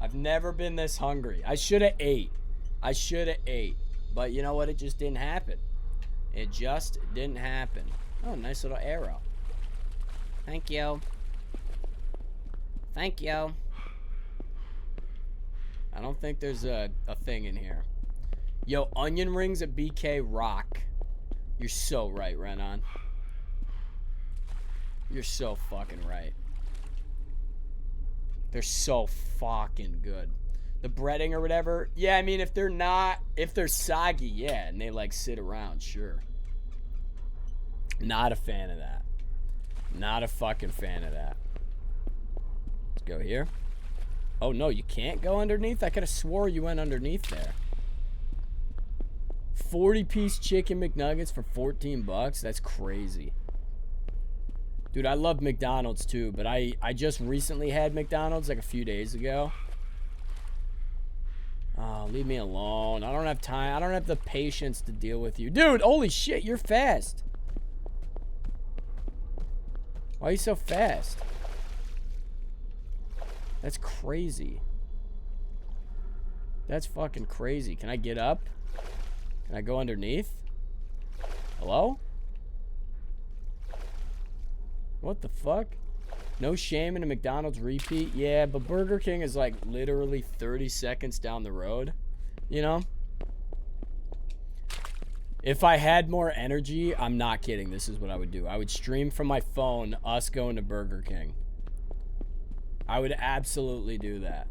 I've never been this hungry. I should have ate. But you know what? It just didn't happen. It just didn't happen. Oh, nice little arrow. Thank you. Thank you. I don't think there's a thing in here. Yo, onion rings at BK rock. You're so right, Renan. You're so fucking right. They're so fucking good. The breading or whatever. Yeah, I mean, if they're soggy, yeah, and they like sit around, sure. Not a fan of that. Not a fucking fan of that. Let's go here. Oh, no, you can't go underneath? I could have swore you went underneath there. 40-piece chicken McNuggets for 14 bucks? That's crazy. Dude, I love McDonald's too, but I just recently had McDonald's like a few days ago. Oh, leave me alone. I don't have time. I don't have the patience to deal with you. Dude, holy shit, you're fast. Why are you so fast? That's crazy. That's fucking crazy. Can I get up? Can I go underneath? Hello? What the fuck? No shame in a McDonald's repeat? Yeah, but Burger King is like literally 30 seconds down the road. You know? If I had more energy, I'm not kidding. This is what I would do. I would stream from my phone us going to Burger King. I would absolutely do that.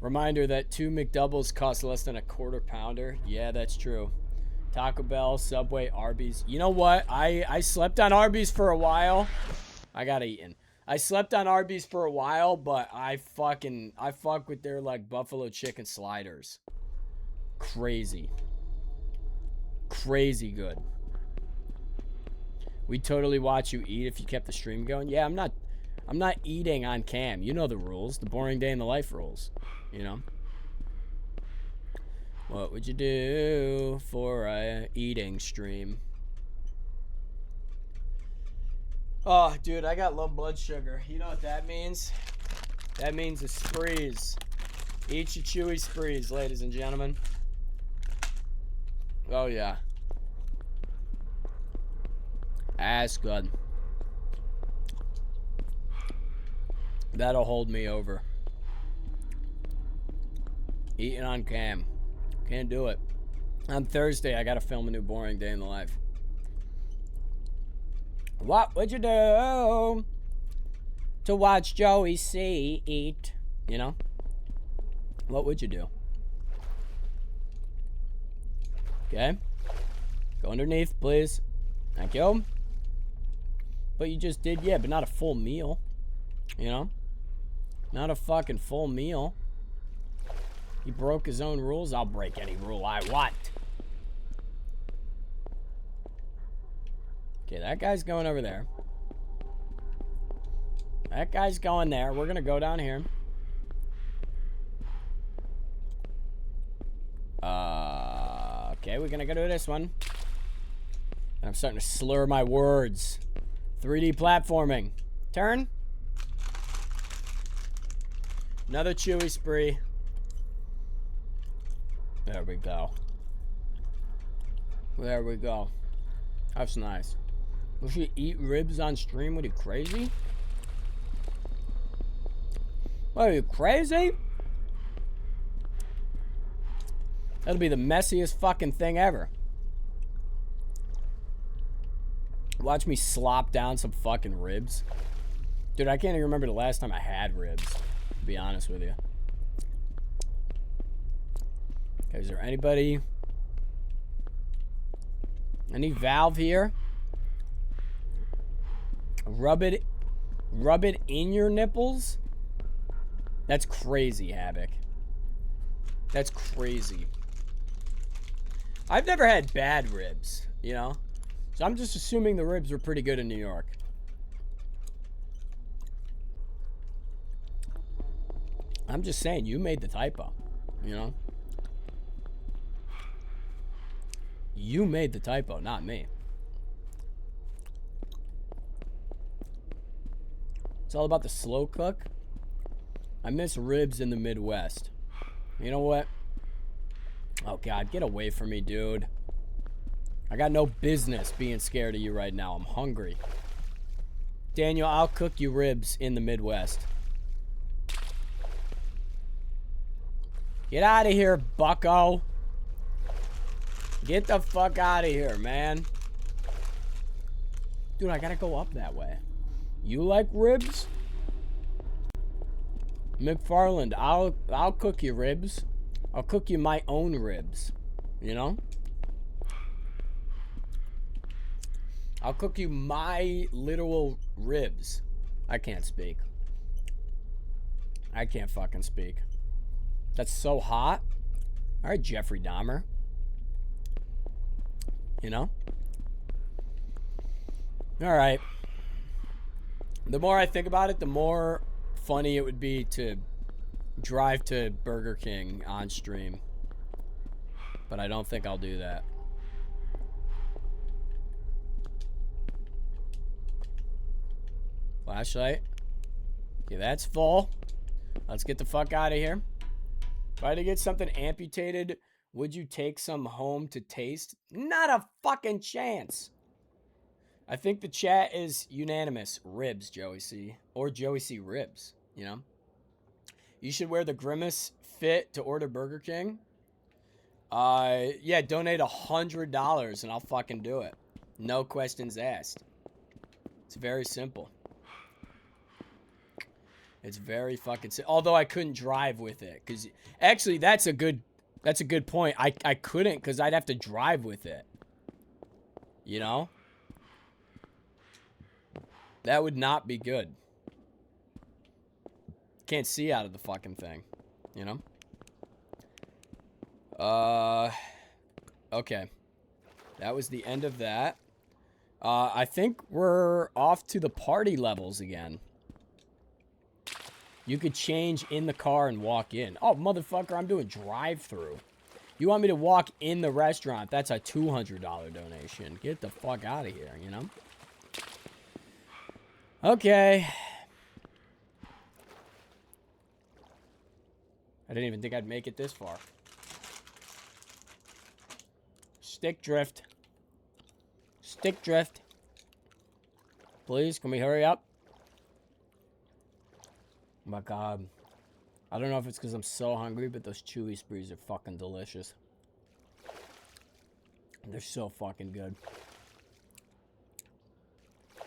Reminder that 2 McDoubles cost less than a quarter pounder. Yeah, that's true. Taco Bell, Subway, Arby's. You know what? I slept on Arby's for a while. I got eaten. I slept on Arby's for a while, but I fuck with their like buffalo chicken sliders. Crazy. Crazy good. We'd totally watch you eat if you kept the stream going. Yeah, I'm not eating on cam. You know the rules. The boring day in the life rules. You know? What would you do for a eating stream? Oh, dude, I got low blood sugar. You know what that means? That means a sprees. Eat your chewy sprees, ladies and gentlemen. Oh, yeah. That's good. That'll hold me over. Eating on cam. Can't do it. On Thursday, I gotta film a new boring day in the life. What would you do to watch Joey C eat? You know? What would you do? Okay. Go underneath, please. Thank you. But you just did, yeah, but not a full meal. You know? Not a fucking full meal. He broke his own rules. I'll break any rule I want. Okay, that guy's going over there. That guy's going there. We're going to go down here. Okay, we're going to go to this one. I'm starting to slur my words. 3D platforming. Turn. Another chewy spree. There we go. There we go. That's nice. We should eat ribs on stream. What are you, crazy? What are you, crazy? That'll be the messiest fucking thing ever. Watch me slop down some fucking ribs. Dude, I can't even remember the last time I had ribs, to be honest with you. Okay, is there anybody... Any valve here? Rub it in your nipples? That's crazy, Havoc. That's crazy. I've never had bad ribs, you know? So I'm just assuming the ribs were pretty good in New York. I'm just saying, you made the typo, you know? You made the typo, not me. It's all about the slow cook. I miss ribs in the Midwest. You know what? Oh, God, get away from me, dude. I got no business being scared of you right now. I'm hungry. Daniel, I'll cook you ribs in the Midwest. Get out of here, bucko. Get the fuck out of here, man. Dude, I gotta go up that way. You like ribs? McFarland, I'll cook you ribs. I'll cook you my own ribs. You know? I'll cook you my literal ribs. I can't speak. I can't fucking speak. That's so hot. All right, Jeffrey Dahmer. You know? All right. The more I think about it, the more funny it would be to drive to Burger King on stream. But I don't think I'll do that. Flashlight. Okay, that's full. Let's get the fuck out of here. If I had to get something amputated, would you take some home to taste? Not a fucking chance. I think the chat is unanimous. Ribs, Joey C. Or Joey C ribs, you know? You should wear the Grimace fit to order Burger King. Yeah, donate $100 and I'll fucking do it. No questions asked. It's very simple. It's very fucking simple. Although I couldn't drive with it. Because actually, that's a good point. I couldn't because I'd have to drive with it. You know? That would not be good. Can't see out of the fucking thing. You know? Okay. That was the end of that. I think we're off to the party levels again. You could change in the car and walk in. Oh, motherfucker, I'm doing drive-through. You want me to walk in the restaurant? That's a $200 donation. Get the fuck out of here, you know? Okay. I didn't even think I'd make it this far. Stick drift. Stick drift. Please, can we hurry up? Oh my God. I don't know if it's because I'm so hungry, but those chewy sprees are fucking delicious. They're so fucking good.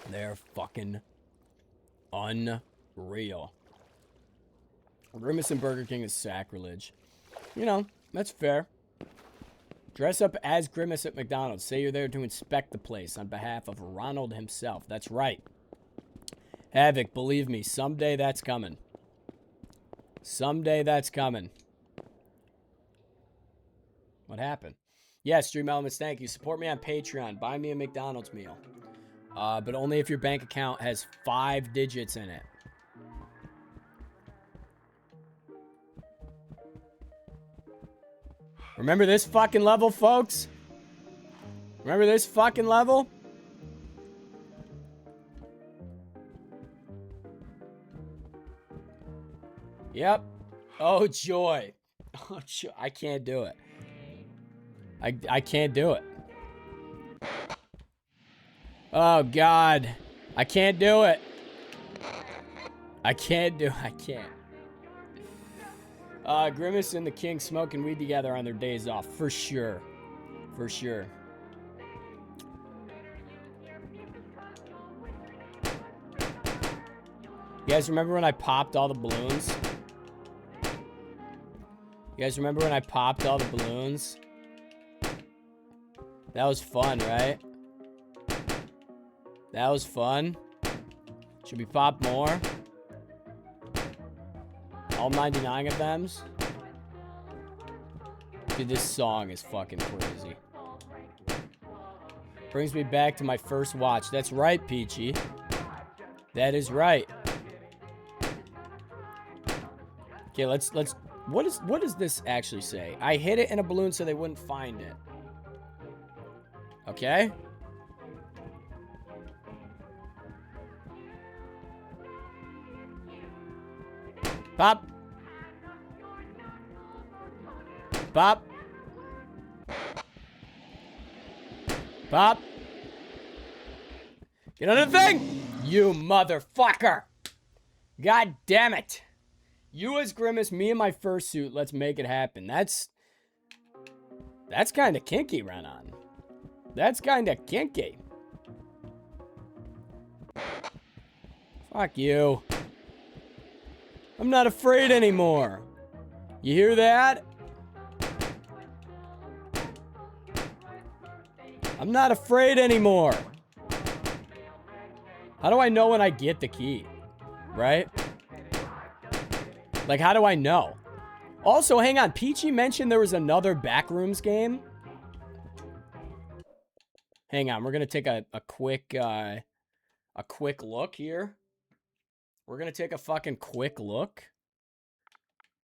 They're fucking unreal. Grimace and Burger King is sacrilege. You know, that's fair. Dress up as Grimace at McDonald's. Say you're there to inspect the place on behalf of Ronald himself. That's right. Havoc, believe me, someday that's coming. Someday that's coming. What happened? Yeah, Stream Elements, thank you. Support me on Patreon. Buy me a McDonald's meal. But only if your bank account has 5 digits in it. Remember this fucking level, folks? Remember this fucking level? Yep. Oh, joy. Oh, joy. I can't do it. I can't do it. Oh, God. I can't do it. I can't. Grimace and the King smoking weed together on their days off. For sure. For sure. You guys remember when I popped all the balloons? You guys remember when I popped all the balloons? That was fun, right? That was fun. Should we pop more? All 99 of them? Dude, this song is fucking crazy. Brings me back to my first watch. That's right, Peachy. That is right. Okay, let's what does this actually say? I hid it in a balloon so they wouldn't find it. Okay? Pop. Pop. Pop. Get on the thing! You motherfucker! God damn it! You as Grimace, me in my fursuit, let's make it happen. That's kind of kinky, Renan. That's kind of kinky. Fuck you. I'm not afraid anymore. You hear that? I'm not afraid anymore. How do I know when I get the key? Right? Like, how do I know? Also, hang on. Peachy mentioned there was another Backrooms game. Hang on. We're going to take a quick look here. We're going to take a fucking quick look.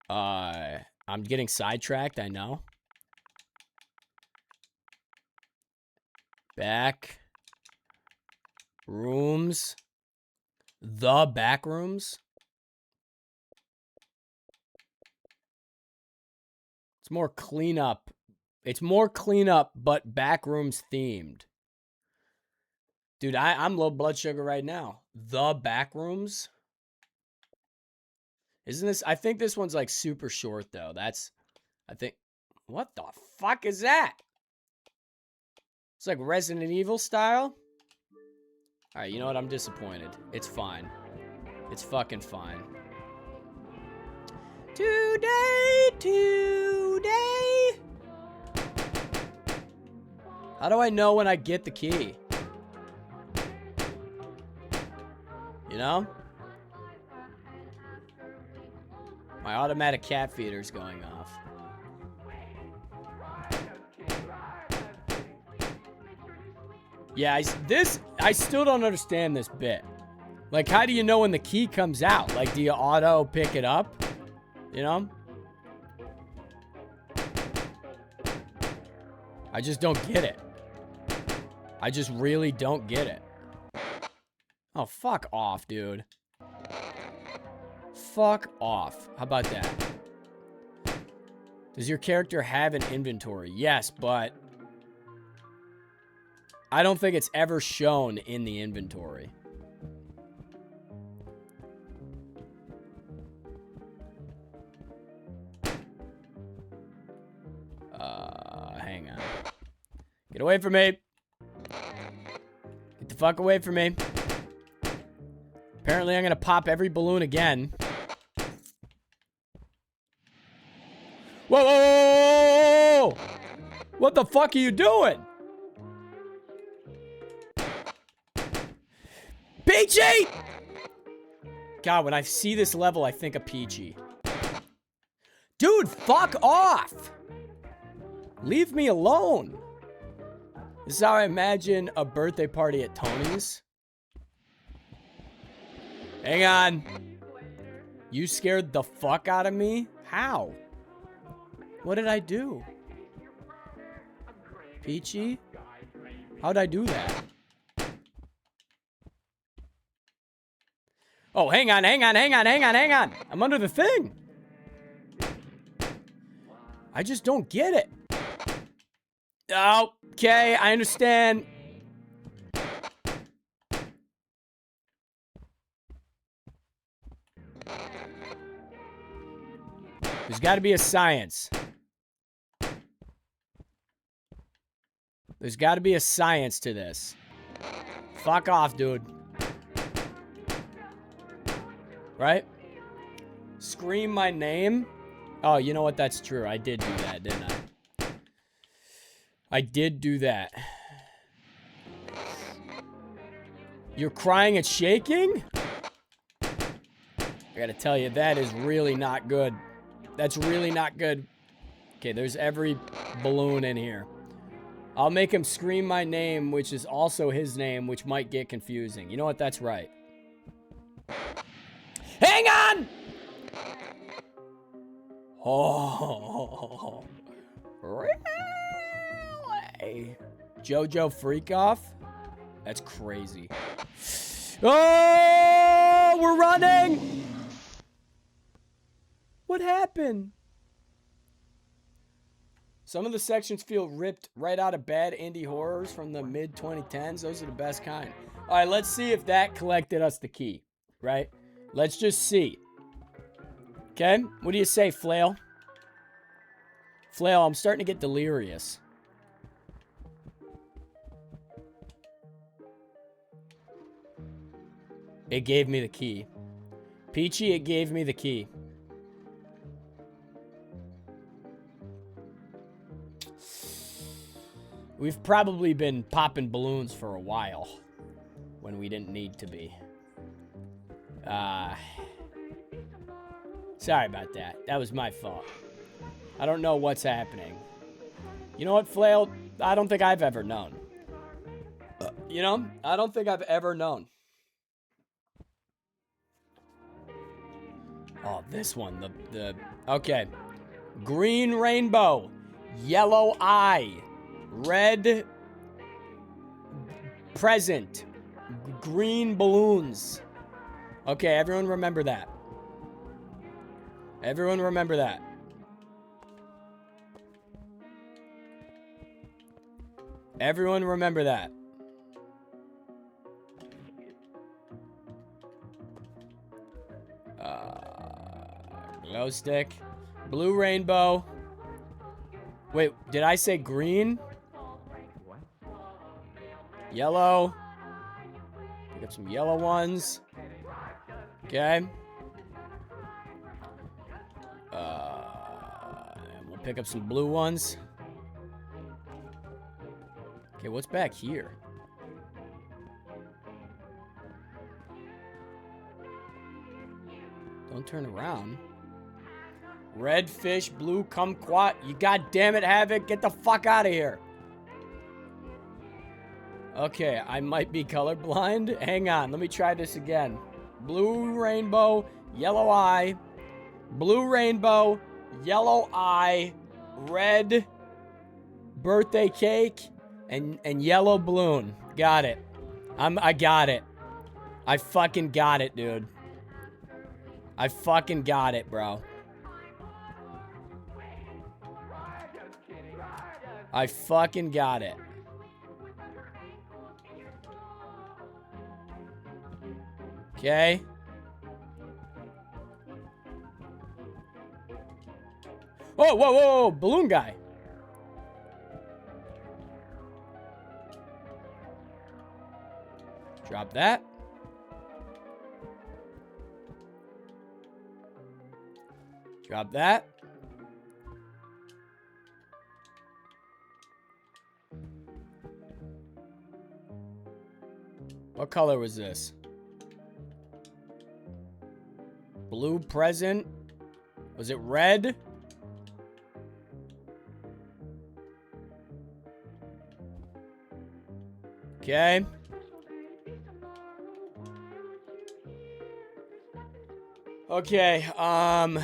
I'm getting sidetracked, I know. Backrooms. The Backrooms. It's more cleanup. It's more cleanup, but Backrooms themed. Dude, I'm low blood sugar right now. The Backrooms. Isn't this? I think this one's like super short though. I think. What the fuck is that? It's like Resident Evil style. All right, you know what? I'm disappointed. It's fine. It's fucking fine. Today. How do I know when I get the key? You know? My automatic cat feeder's going off. Yeah, I still don't understand this bit. Like, how do you know when the key comes out? Like, do you auto pick it up? You know? I just don't get it. I just really don't get it. Oh, fuck off, dude. Fuck off. How about that? Does your character have an inventory? Yes, but I don't think it's ever shown in the inventory. Hang on. Get away from me. Get the fuck away from me. Apparently, I'm gonna pop every balloon again. Whoa, whoa, whoa, whoa, whoa! What the fuck are you doing? Peachy! God, when I see this level, I think of Peachy. Dude, fuck off! Leave me alone. This is how I imagine a birthday party at Tony's. Hang on. You scared the fuck out of me? How? What did I do? Peachy? How'd I do that? Oh, hang on. I'm under the thing. I just don't get it. Okay, I understand. There's got to be a science. There's got to be a science to this. Fuck off, dude. Right? Scream my name. Oh, you know what? That's true. I did do that, didn't I? I did do that. You're crying and shaking? I gotta tell you, that is really not good. That's really not good. Okay, there's every balloon in here. I'll make him scream my name, which is also his name, which might get confusing. You know what? That's right. Hang on! Oh. Really? JoJo Freakoff? That's crazy. Oh, we're running! What happened? Some of the sections feel ripped right out of bad indie horrors from the mid-2010s. Those are the best kind. All right, let's see if that collected us the key, right? Let's just see. Okay, what do you say, Flail? Flail, I'm starting to get delirious. It gave me the key. Peachy, it gave me the key. We've probably been popping balloons for a while when we didn't need to be. Sorry about that. That was my fault. I don't know what's happening. You know what, Flail? I don't think I've ever known. You know? I don't think I've ever known. Oh, this one. Okay. Green rainbow. Yellow eye. Red present. Green balloons. Okay, everyone remember that. Everyone remember that. Everyone remember that. Glow stick. Blue rainbow. Wait, did I say green? Yellow. Pick up some yellow ones. Okay. And we'll pick up some blue ones. Okay, what's back here? Don't turn around. Red fish, blue kumquat. You goddamn it, Havoc. Get the fuck out of here. Okay, I might be colorblind. Hang on, let me try this again. Blue rainbow, yellow eye. Blue rainbow, yellow eye, red birthday cake, and yellow balloon. Got it. I got it. I fucking got it, dude. I fucking got it, bro. I fucking got it. Okay. Oh, whoa, whoa, whoa, balloon guy. Drop that. Drop that. What color was this? Blue present. Was it red? Okay. Okay, I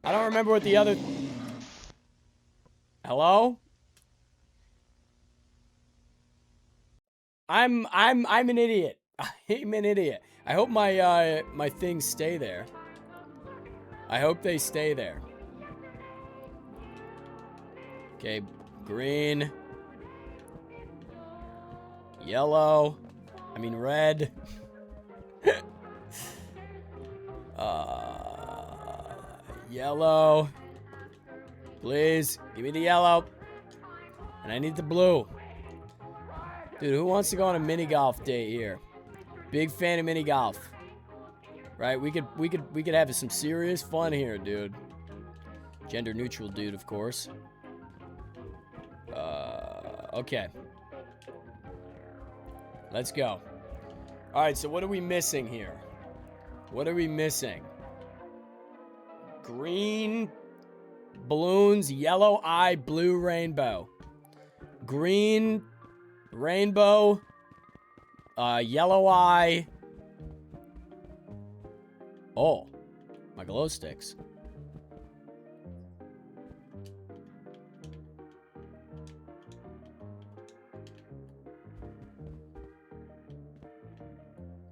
don't remember what the other... Hello? I'm an idiot. I'm an idiot. I hope my my things stay there. I hope they stay there. Okay, green. Yellow. I mean red. Yellow. Please, give me the yellow. And I need the blue. Dude, who wants to go on a mini golf date here? Big fan of mini golf. Right? We could have some serious fun here, dude. Gender neutral dude, of course. Okay. Let's go. All right, so what are we missing here? What are we missing? Green balloons, yellow eye, blue rainbow. Green rainbow, yellow eye. Oh, my glow sticks.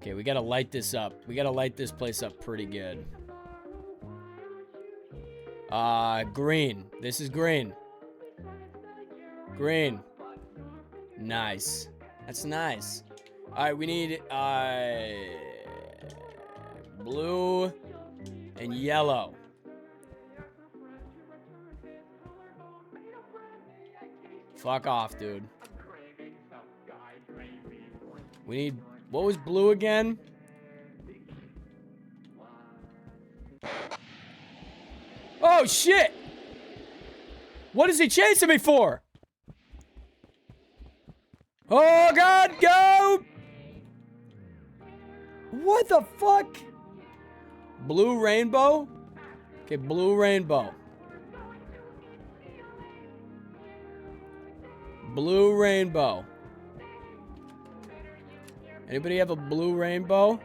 Okay, we gotta light this up. We gotta light this place up pretty good. Green. This is green. Green. Nice. That's nice. Alright, we need, blue and yellow. Fuck off, dude. We need... What was blue again? Oh, shit! What is he chasing me for? Oh, God, go! What the fuck? Blue rainbow? Okay, blue rainbow. Blue rainbow. Anybody have a blue rainbow?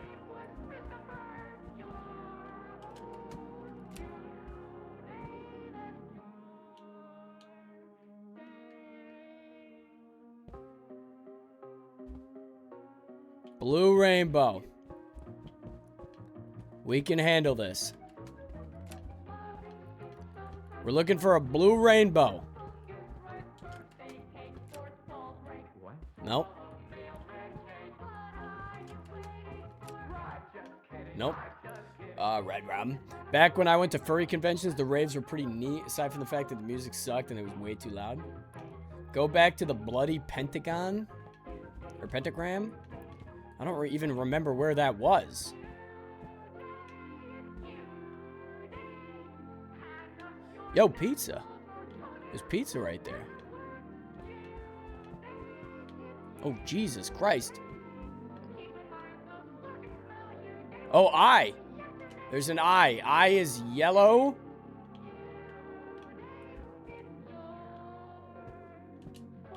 Blue rainbow. We can handle this. We're looking for a blue rainbow. Nope. Nope. Red Rum. Back when I went to furry conventions, the raves were pretty neat, aside from the fact that the music sucked and it was way too loud. Go back to the bloody pentagon? Or pentagram? I don't even remember where that was. Yo, pizza. There's pizza right there. Oh, Jesus Christ. Oh, eye. There's an eye. Eye is yellow.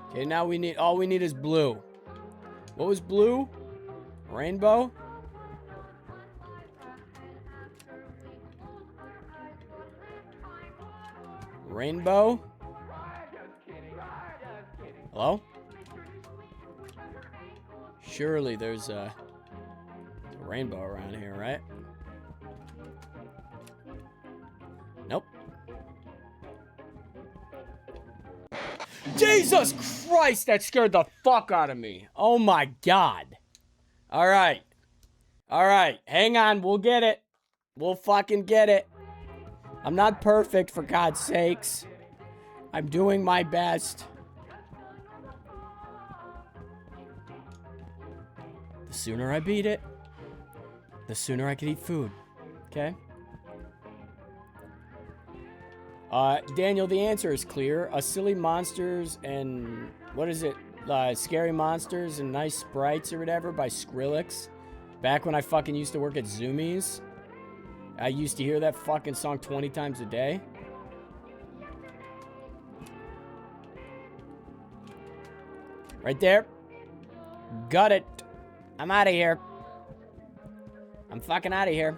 Okay, now we need... All we need is blue. What was blue? Rainbow? Rainbow? Hello? Surely there's a rainbow around here, right? Nope. Jesus Christ, that scared the fuck out of me. Oh my God. All right. All right. Hang on. We'll get it. We'll fucking get it. I'm not perfect, for God's sakes. I'm doing my best. The sooner I beat it, the sooner I can eat food. Okay? Daniel, the answer is clear. Silly monsters and... What is it? Scary Monsters and Nice Sprites or whatever by Skrillex. Back when I fucking used to work at Zoomies. I used to hear that fucking song 20 times a day. Right there. Got it. I'm out of here. I'm fucking out of here.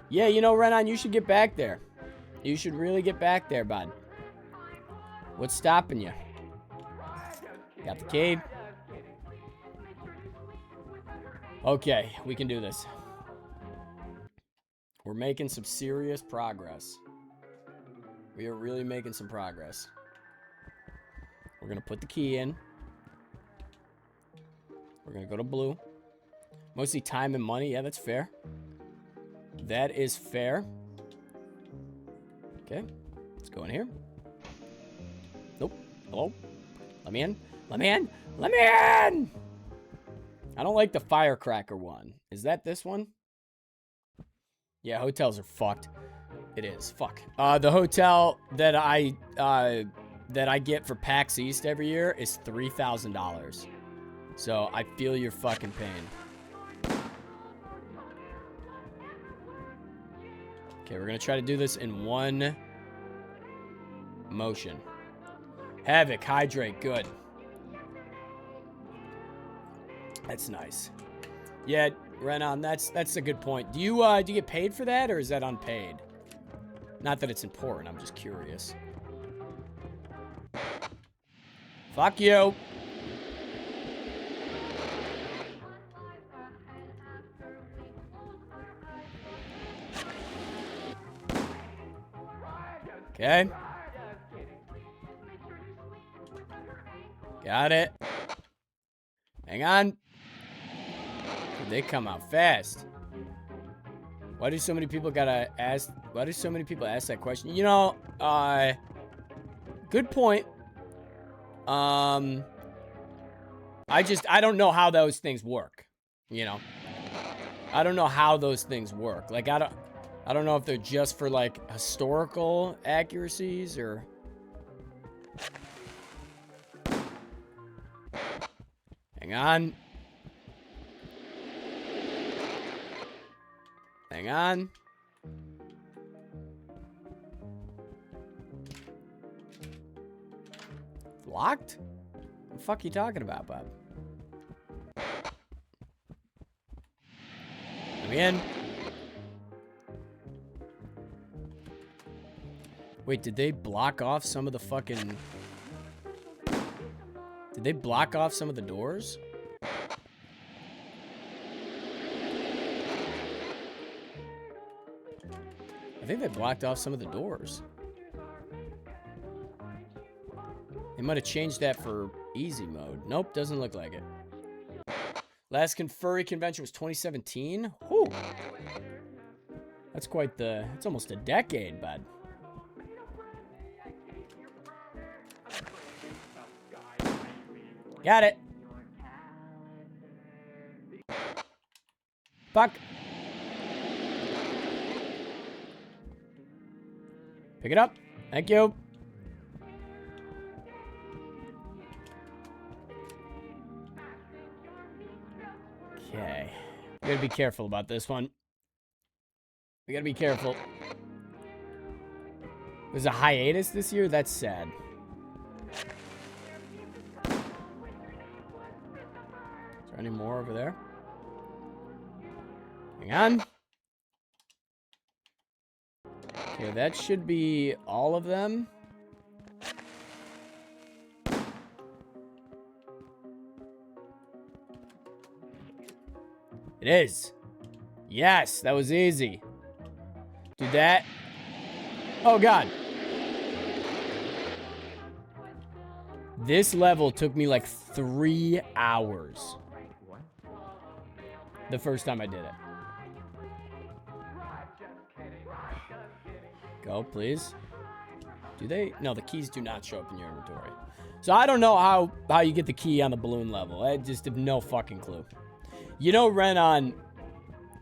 Yeah, you know, Renan, you should get back there. You should really get back there, bud. What's stopping you? Got the key. Okay, we can do this. We're making some serious progress. We are really making some progress. We're going to put the key in. We're going to go to blue. Mostly time and money. Yeah, that's fair. That is fair. Okay. Let's go in here. Nope. Hello? Let me in. Let me in. Let me in. I don't like the firecracker one. Is that this one? Yeah, hotels are fucked. It is. Fuck. The hotel that I get for PAX East every year is $3,000. So I feel your fucking pain. Okay, we're gonna try to do this in one motion. Havoc, hydrate, good. That's nice. Yeah, Renan, that's a good point. Do you get paid for that, or is that unpaid? Not that it's important, I'm just curious. Fuck you. Okay. Got it. Hang on. They come out fast. Why do so many people gotta ask? Why do so many people ask that question? You know, good point. I don't know how those things work. You know, I don't know how those things work. Like, I don't know if they're just for like historical accuracies or. Hang on. Hang on. Locked? What the fuck are you talking about, Bob? Let me in. Wait, did they block off some of the fucking... Did they block off some of the doors? I think they blocked off some of the doors. They might have changed that for easy mode. Nope, doesn't look like it. Last furry convention was 2017. Whew. That's quite the... It's almost a decade, bud. Got it. Fuck. Pick it up. Thank you. Okay. We gotta be careful about this one. We gotta be careful. There's a hiatus this year? That's sad. Is there any more over there? Hang on. Okay, that should be all of them. It is. Yes, that was easy. Do that. Oh, God. This level took me like 3 hours. The first time I did it. Go, please. Do they? No, the keys do not show up in your inventory. So I don't know how you get the key on the balloon level. I just have no fucking clue. You know, Renan,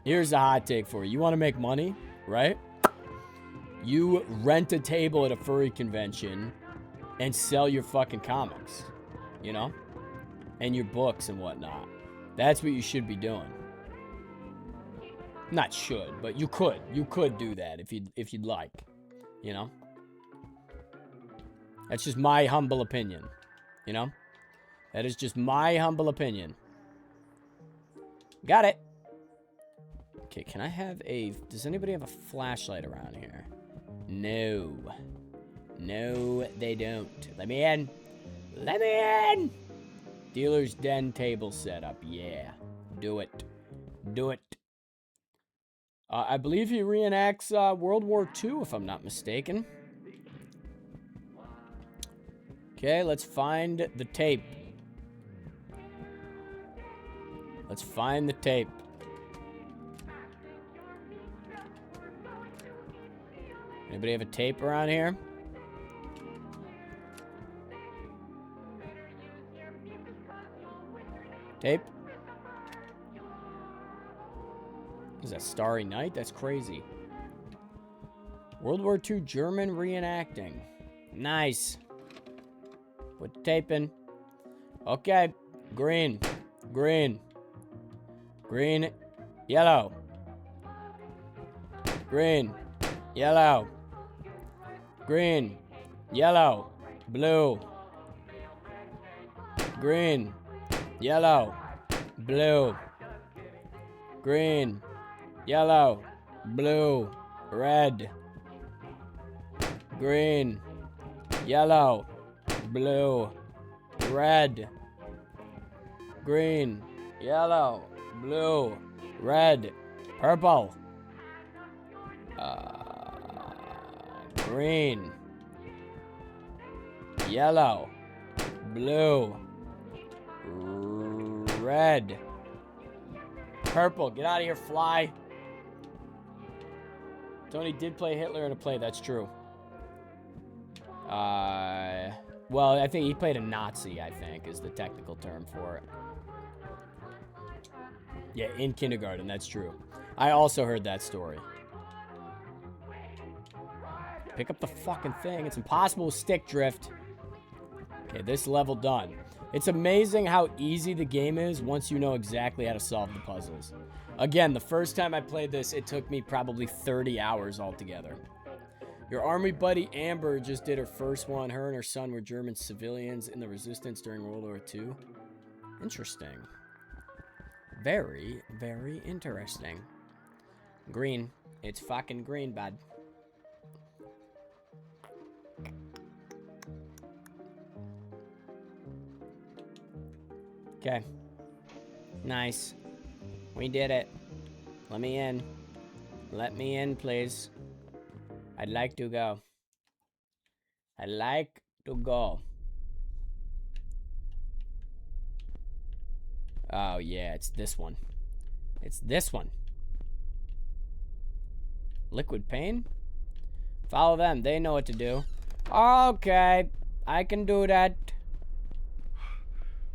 here's a hot take for you. You want to make money, right? You rent a table at a furry convention and sell your fucking comics, you know? And your books and whatnot. That's what you should be doing. Not should, but you could. You could do that if you'd like, you know? That's just my humble opinion, you know? That is just my humble opinion. Got it. Okay, can I have a... Does anybody have a flashlight around here? No. No, they don't. Let me in. Let me in! Dealer's den table setup. Yeah. Do it. Do it. I believe he reenacts World War II, if I'm not mistaken. Okay, let's find the tape. Let's find the tape. Anybody have a tape around here? Tape. Is that Starry Night? That's crazy. World War II German reenacting. Nice. Put the tape in. Okay. Green. Green. Green. Yellow. Green. Yellow. Green. Yellow. Blue. Green. Yellow. Blue. Green. Yellow. Blue. Red. Green. Yellow. Blue. Red. Green. Yellow. Blue. Red. Purple. Green. Yellow. Blue. Red. Purple. Get out of here, fly. Tony did play Hitler in a play. That's true. Well, I think he played a Nazi, I think, is the technical term for it. Yeah, in kindergarten. That's true. I also heard that story. Pick up the fucking thing. It's impossible with stick drift. Okay, this level done. It's amazing how easy the game is once you know exactly how to solve the puzzles. Again, the first time I played this, it took me probably 30 hours altogether. Your army buddy Amber just did her first one. Her and her son were German civilians in the resistance during World War II. Interesting. Very, very interesting. Green. It's fucking green, bud. Okay. Nice. We did it. Let me in. Let me in, please. I'd like to go. I'd like to go. Oh, yeah, it's this one. It's this one. Liquid pain? Follow them. They know what to do. Okay. I can do that.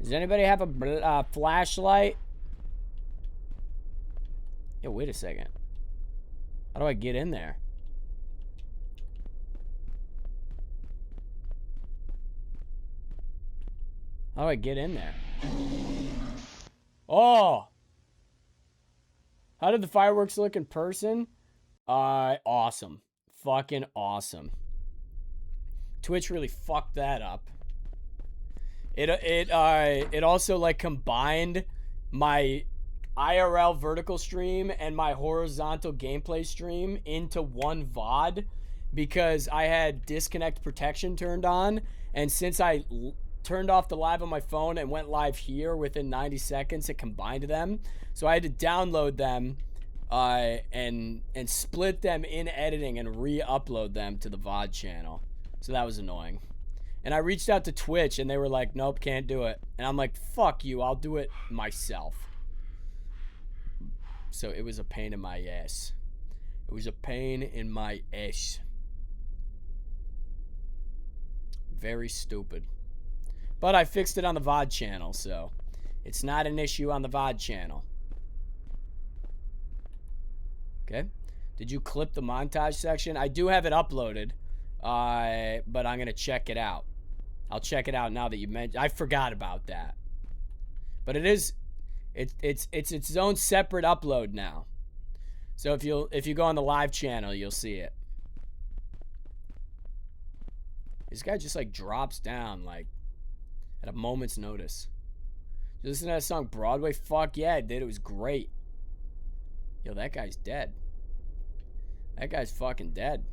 Does anybody have a flashlight? Yo, wait a second. How do I get in there? How do I get in there? Oh! How did the fireworks look in person? Awesome. Fucking awesome. Twitch really fucked that up. It also like combined my IRL vertical stream and my horizontal gameplay stream into one VOD because I had disconnect protection turned on, and since I turned off the live on my phone and went live here within 90 seconds, it combined them. So I had to download them and split them in editing and re-upload them to the VOD channel. So that was annoying. And I reached out to Twitch, and they were like, nope, can't do it. And I'm like, fuck you, I'll do it myself. So it was a pain in my ass. It was a pain in my ass. Very stupid. But I fixed it on the VOD channel, so it's not an issue on the VOD channel. Okay. Did you clip the montage section? I do have it uploaded, but I'm going to check it out. I'll check it out now that you mentioned. I forgot about that. But it's its own separate upload now. So if you go on the live channel, you'll see it. This guy just like drops down like at a moment's notice. Did you listen to that song Broadway? Fuck yeah, I did. It was great. Yo, that guy's dead. That guy's fucking dead.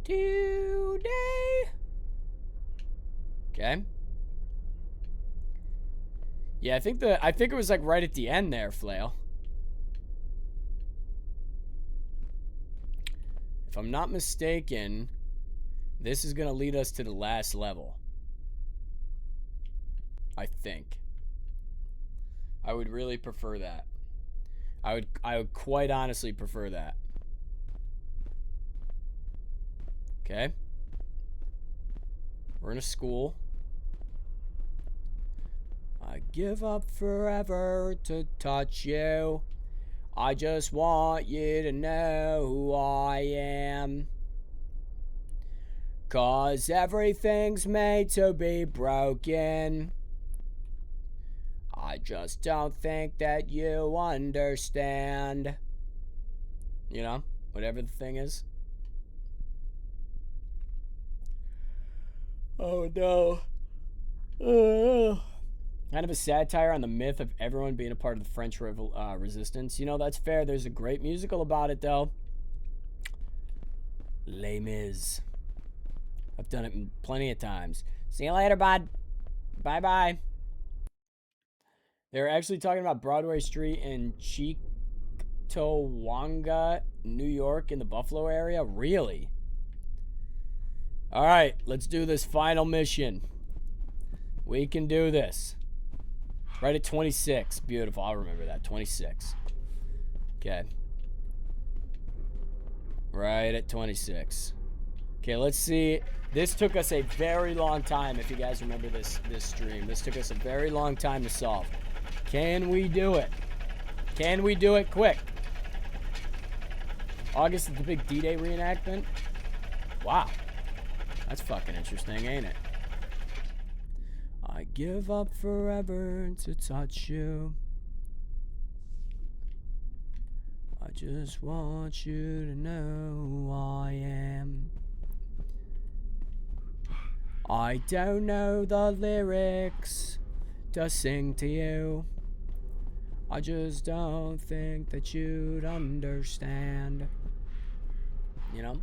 Today. Okay. Yeah, I think it was like right at the end there, Flail. If I'm not mistaken, this is gonna lead us to the last level. I think. I would really prefer that. I would quite honestly prefer that. Okay. We're in a school. I give up forever to touch you. I just want you to know who I am. 'Cause everything's made to be broken. I just don't think that you understand. You know, whatever the thing is. Oh no. Kind of a satire on the myth of everyone being a part of the French Resistance. You know, that's fair. There's a great musical about it, though. Les Mis. I've done it plenty of times. See you later, bud. Bye-bye. They're actually talking about Broadway Street in Cheektowaga, New York, in the Buffalo area. Really? All right, let's do this final mission. We can do this. Right at 26. Beautiful. I'll remember that. 26. Okay. Right at 26. Okay, let's see. This took us a very long time, if you guys remember this stream. This took us a very long time to solve. Can we do it? Can we do it quick? August is the big D-Day reenactment? Wow. That's fucking interesting, ain't it? I give up forever to touch you. I just want you to know who I am. I don't know the lyrics to sing to you. I just don't think that you'd understand. You know?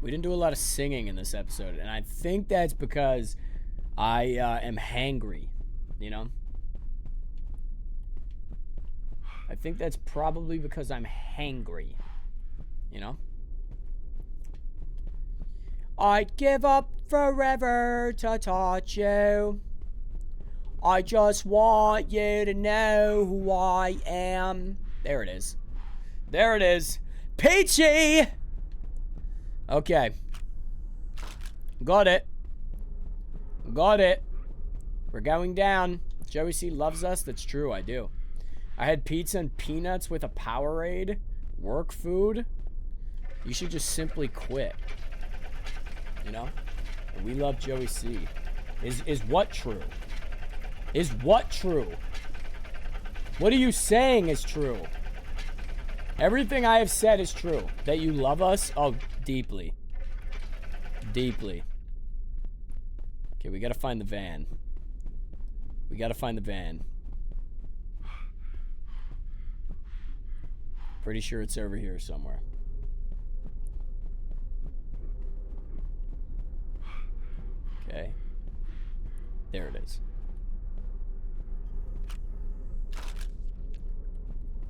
We didn't do a lot of singing in this episode, and I think that's because I am hangry, you know? I think that's probably because I'm hangry, you know? I'd give up forever to touch you. I just want you to know who I am. There it is. There it is. Peachy! Okay. Got it. Got it. We're going down. Joey C loves us. That's true, I do. I had pizza and peanuts with a Powerade. Work food. You should just simply quit. You know? We love Joey C. Is what true? Is what true? What are you saying is true? Everything I have said is true. That you love us? Oh, deeply. Deeply. Okay, we gotta find the van. We gotta find the van. Pretty sure it's over here somewhere. Okay. There it is.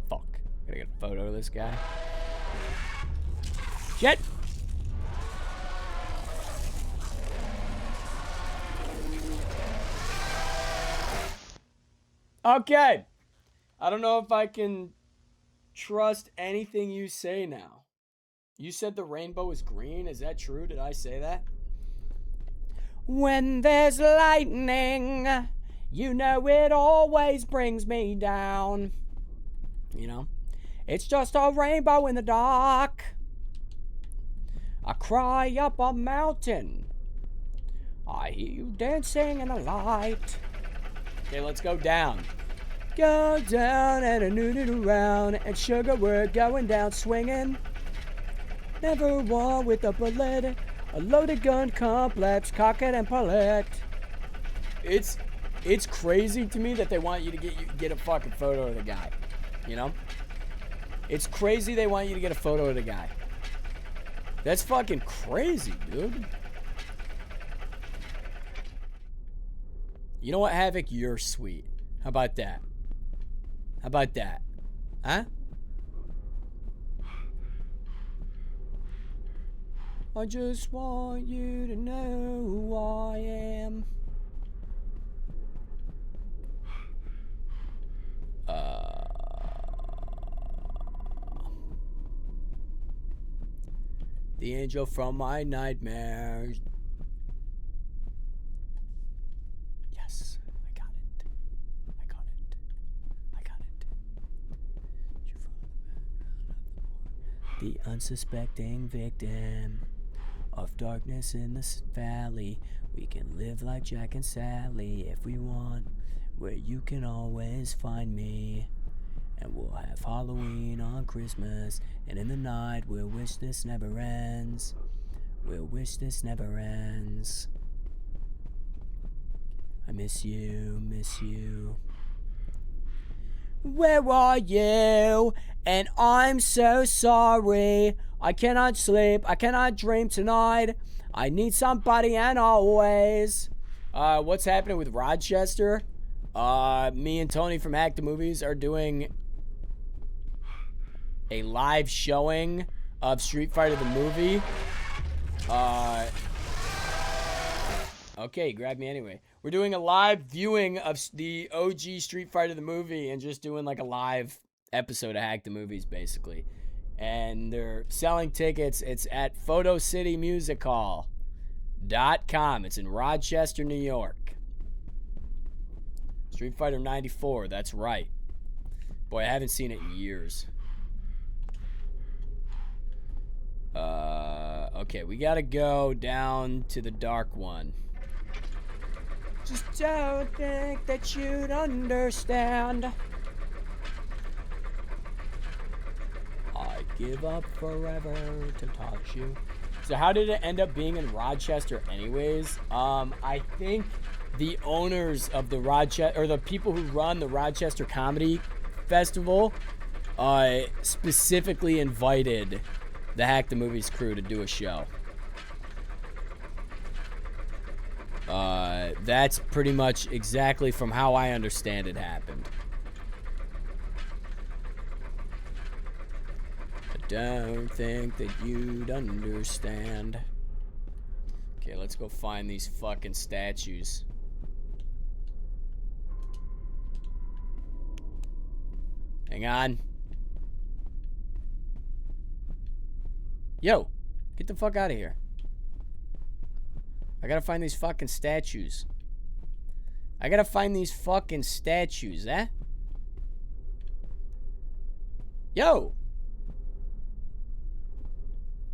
Fuck. Gotta get a photo of this guy. Shit! Okay. I don't know if I can trust anything you say now. You said the rainbow is green. Is that true? Did I say that? When there's lightning, you know it always brings me down. You know? It's just a rainbow in the dark. I cry up a mountain. I hear you dancing in the light. Okay, let's go down. Go down and a noodle around, and sugar, we're going down swinging. Never war with a bullet, a loaded gun complex, cock it and pull it. It's crazy to me that they want you to get a fucking photo of the guy. You know? It's crazy they want you to get a photo of the guy. That's fucking crazy, dude. You know what, Havoc? You're sweet. How about that? How about that? Huh? I just want you to know who I am. The angel from my nightmares. Yes, I got it. I got it. I got it. The unsuspecting victim of darkness in this valley. We can live like Jack and Sally if we want, where you can always find me. And we'll have Halloween on Christmas, and in the night we'll wish this never ends. We'll wish this never ends. I miss you, miss you. Where are you? And I'm so sorry. I cannot sleep, I cannot dream tonight. I need somebody and always. What's happening with Rochester? Me and Tony from Hack the Movies are doing a live showing of Street Fighter the movie. Okay, grab me anyway. We're doing a live viewing of the OG Street Fighter the movie and just doing like a live episode of Hack the Movies, basically. And they're selling tickets. It's at photocitymusichall.com. It's in Rochester, New York. Street Fighter 94, that's right. Boy, I haven't seen it in years. Okay, we gotta go down to the dark one. Just don't think that you'd understand. I give up forever to touch you. So how did it end up being in Rochester anyways? I think the owners of the Rochester, or the people who run the Rochester Comedy Festival, specifically invited the Hack the Movies crew to do a show. That's pretty much exactly from how I understand it happened. I don't think that you'd understand. Okay, let's go find these fucking statues. Hang on. Yo, get the fuck out of here. I gotta find these fucking statues. I gotta find these fucking statues, eh? Yo!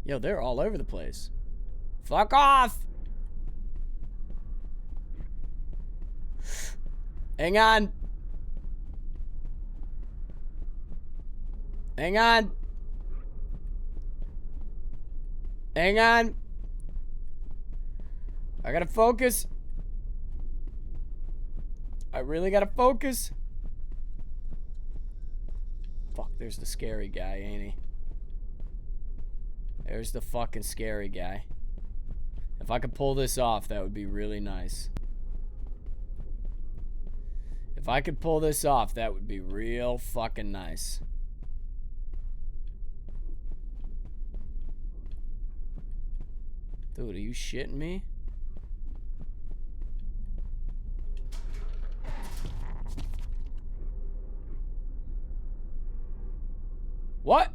Yo, they're all over the place. Fuck off! Hang on. Hang on. Hang on. I gotta focus. I really gotta focus. Fuck, there's the scary guy, ain't he? There's the fucking scary guy. If I could pull this off, that would be really nice. If I could pull this off, that would be real fucking nice. Dude, are you shitting me? What?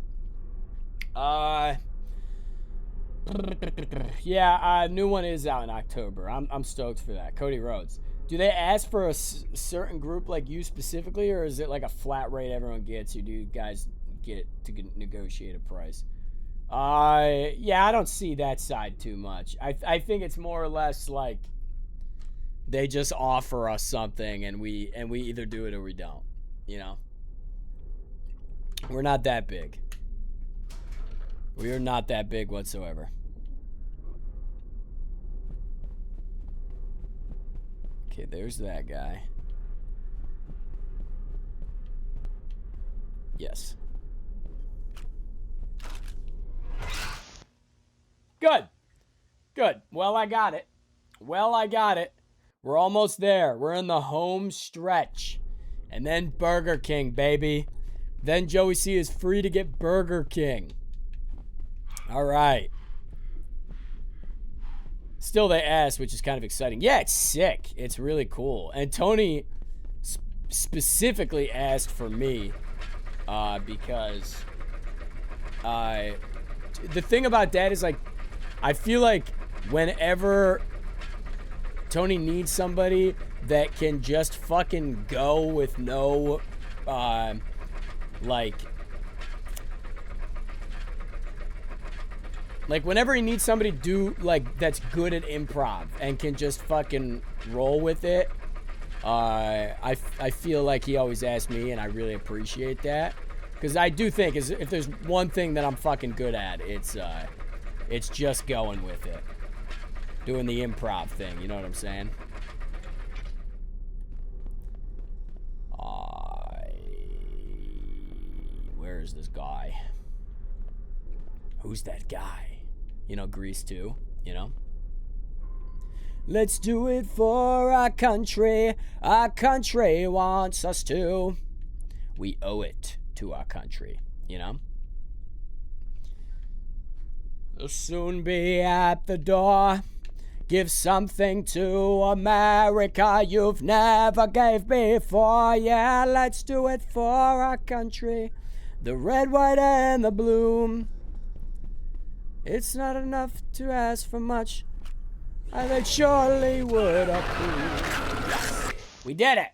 Yeah, new one is out in October. I'm stoked for that. Cody Rhodes. Do they ask for a certain group like you specifically, or is it like a flat rate everyone gets? Or do you guys get to negotiate a price? Yeah, I don't see that side too much. I think it's more or less like they just offer us something and we either do it or we don't, you know? We're not that big. We are not that big whatsoever. Okay, there's that guy. Yes. Good. Good. Well, I got it. Well, I got it. We're almost there. We're in the home stretch. And then Burger King, baby. Then Joey C is free to get Burger King. All right. Still they asked, which is kind of exciting. Yeah, it's sick. It's really cool. And Tony specifically asked for me because the thing about that is, like, I feel like whenever Tony needs somebody that can just fucking go with no, like whenever he needs somebody to do, like, that's good at improv and can just fucking roll with it, I feel like he always asks me, and I really appreciate that. Because I do think if there's one thing that I'm fucking good at, it's just going with it. Doing the improv thing, you know what I'm saying? Where is this guy? Who's that guy? You know, Grease 2, you know? Let's do it for our country. Our country wants us to. We owe it to our country, you know? They'll soon be at the door. Give something to America you've never gave before. Yeah, let's do it for our country. The red, white, and the blue. It's not enough to ask for much. I surely would approve. Yes, we did it.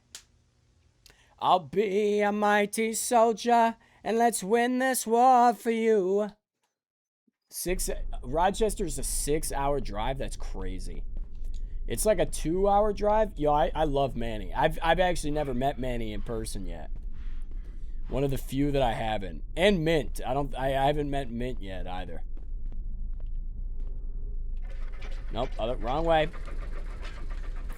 I'll be a mighty soldier, and let's win this war for you. Rochester's a 6-hour drive. That's crazy. It's like a 2-hour drive. Yo, I love Manny. I've actually never met Manny in person yet. One of the few that I haven't. And Mint. I haven't met Mint yet either. Nope, wrong way.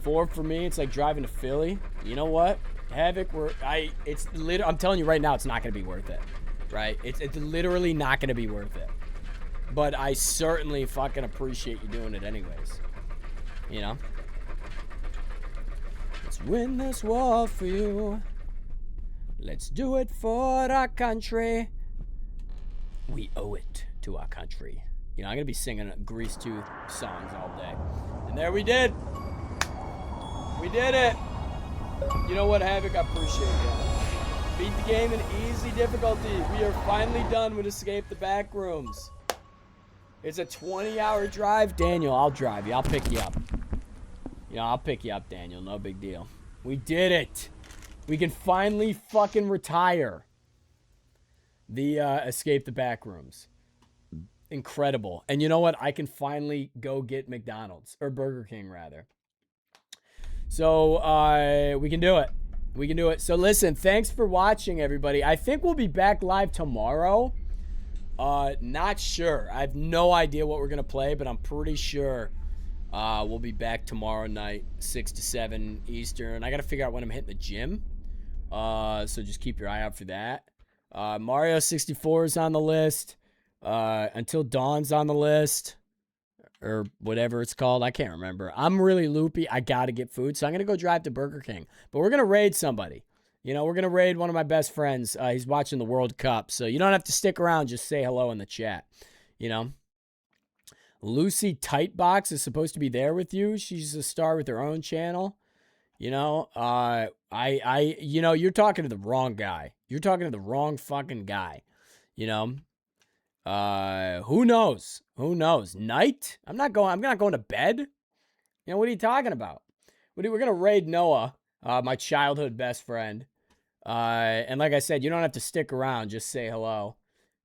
4 for me. It's like driving to Philly. You know what? Havoc, I'm telling you right now, it's not gonna be worth it. Right? It's literally not gonna be worth it. But I certainly fucking appreciate you doing it anyways. You know? Let's win this war for you. Let's do it for our country. We owe it to our country. You know, I'm going to be singing Grease 2 songs all day. And there we did. We did it. You know what, Havoc? I appreciate that. Beat the game in easy difficulty. We are finally done with Escape the Backrooms. It's a 20-hour drive. Daniel, I'll drive you. I'll pick you up. You know, I'll pick you up, Daniel. No big deal. We did it. We can finally fucking retire the Escape the Backrooms. Incredible. And you know what? I can finally go get McDonald's. Or Burger King, rather. So, we can do it. We can do it. So, listen. Thanks for watching, everybody. I think we'll be back live tomorrow. Not sure. I have no idea what we're going to play, but I'm pretty sure we'll be back tomorrow night, 6 to 7 Eastern. I got to figure out when I'm hitting the gym. So just keep your eye out for that. Mario 64 is on the list. Until Dawn's on the list. Or whatever it's called. I can't remember. I'm really loopy. I got to get food. So I'm going to go drive to Burger King. But we're going to raid somebody. You know, we're going to raid one of my best friends. He's watching the World Cup. So you don't have to stick around. Just say hello in the chat. You know. Lucy Tightbox is supposed to be there with you. She's a star with her own channel. You know, you know, you're talking to the wrong guy. You're talking to the wrong fucking guy. You know, who knows? Who knows? Night? I'm not going to bed. You know, what are you talking about? We're going to raid Noah, my childhood best friend. And like I said, you don't have to stick around. Just say hello.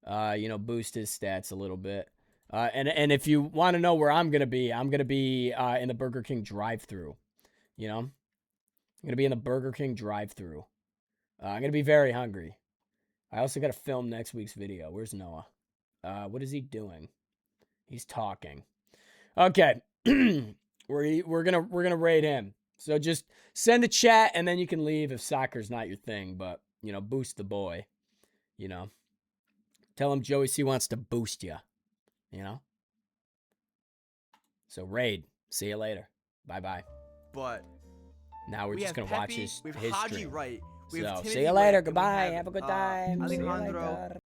You know, boost his stats a little bit. And if you want to know where I'm going to be in the Burger King drive-thru. You know? I'm going to be in the Burger King drive-thru. I'm going to be very hungry. I also got to film next week's video. Where's Noah? What is he doing? He's talking. Okay. we're gonna raid him. So just send a chat and then you can leave if soccer's not your thing. But, you know, boost the boy. You know. Tell him Joey C wants to boost you. You know? So raid. See you later. Bye-bye. But now we're just going to watch his Haji stream. Right. So, see you later. Goodbye. Have a good time. See you Alejandro. later.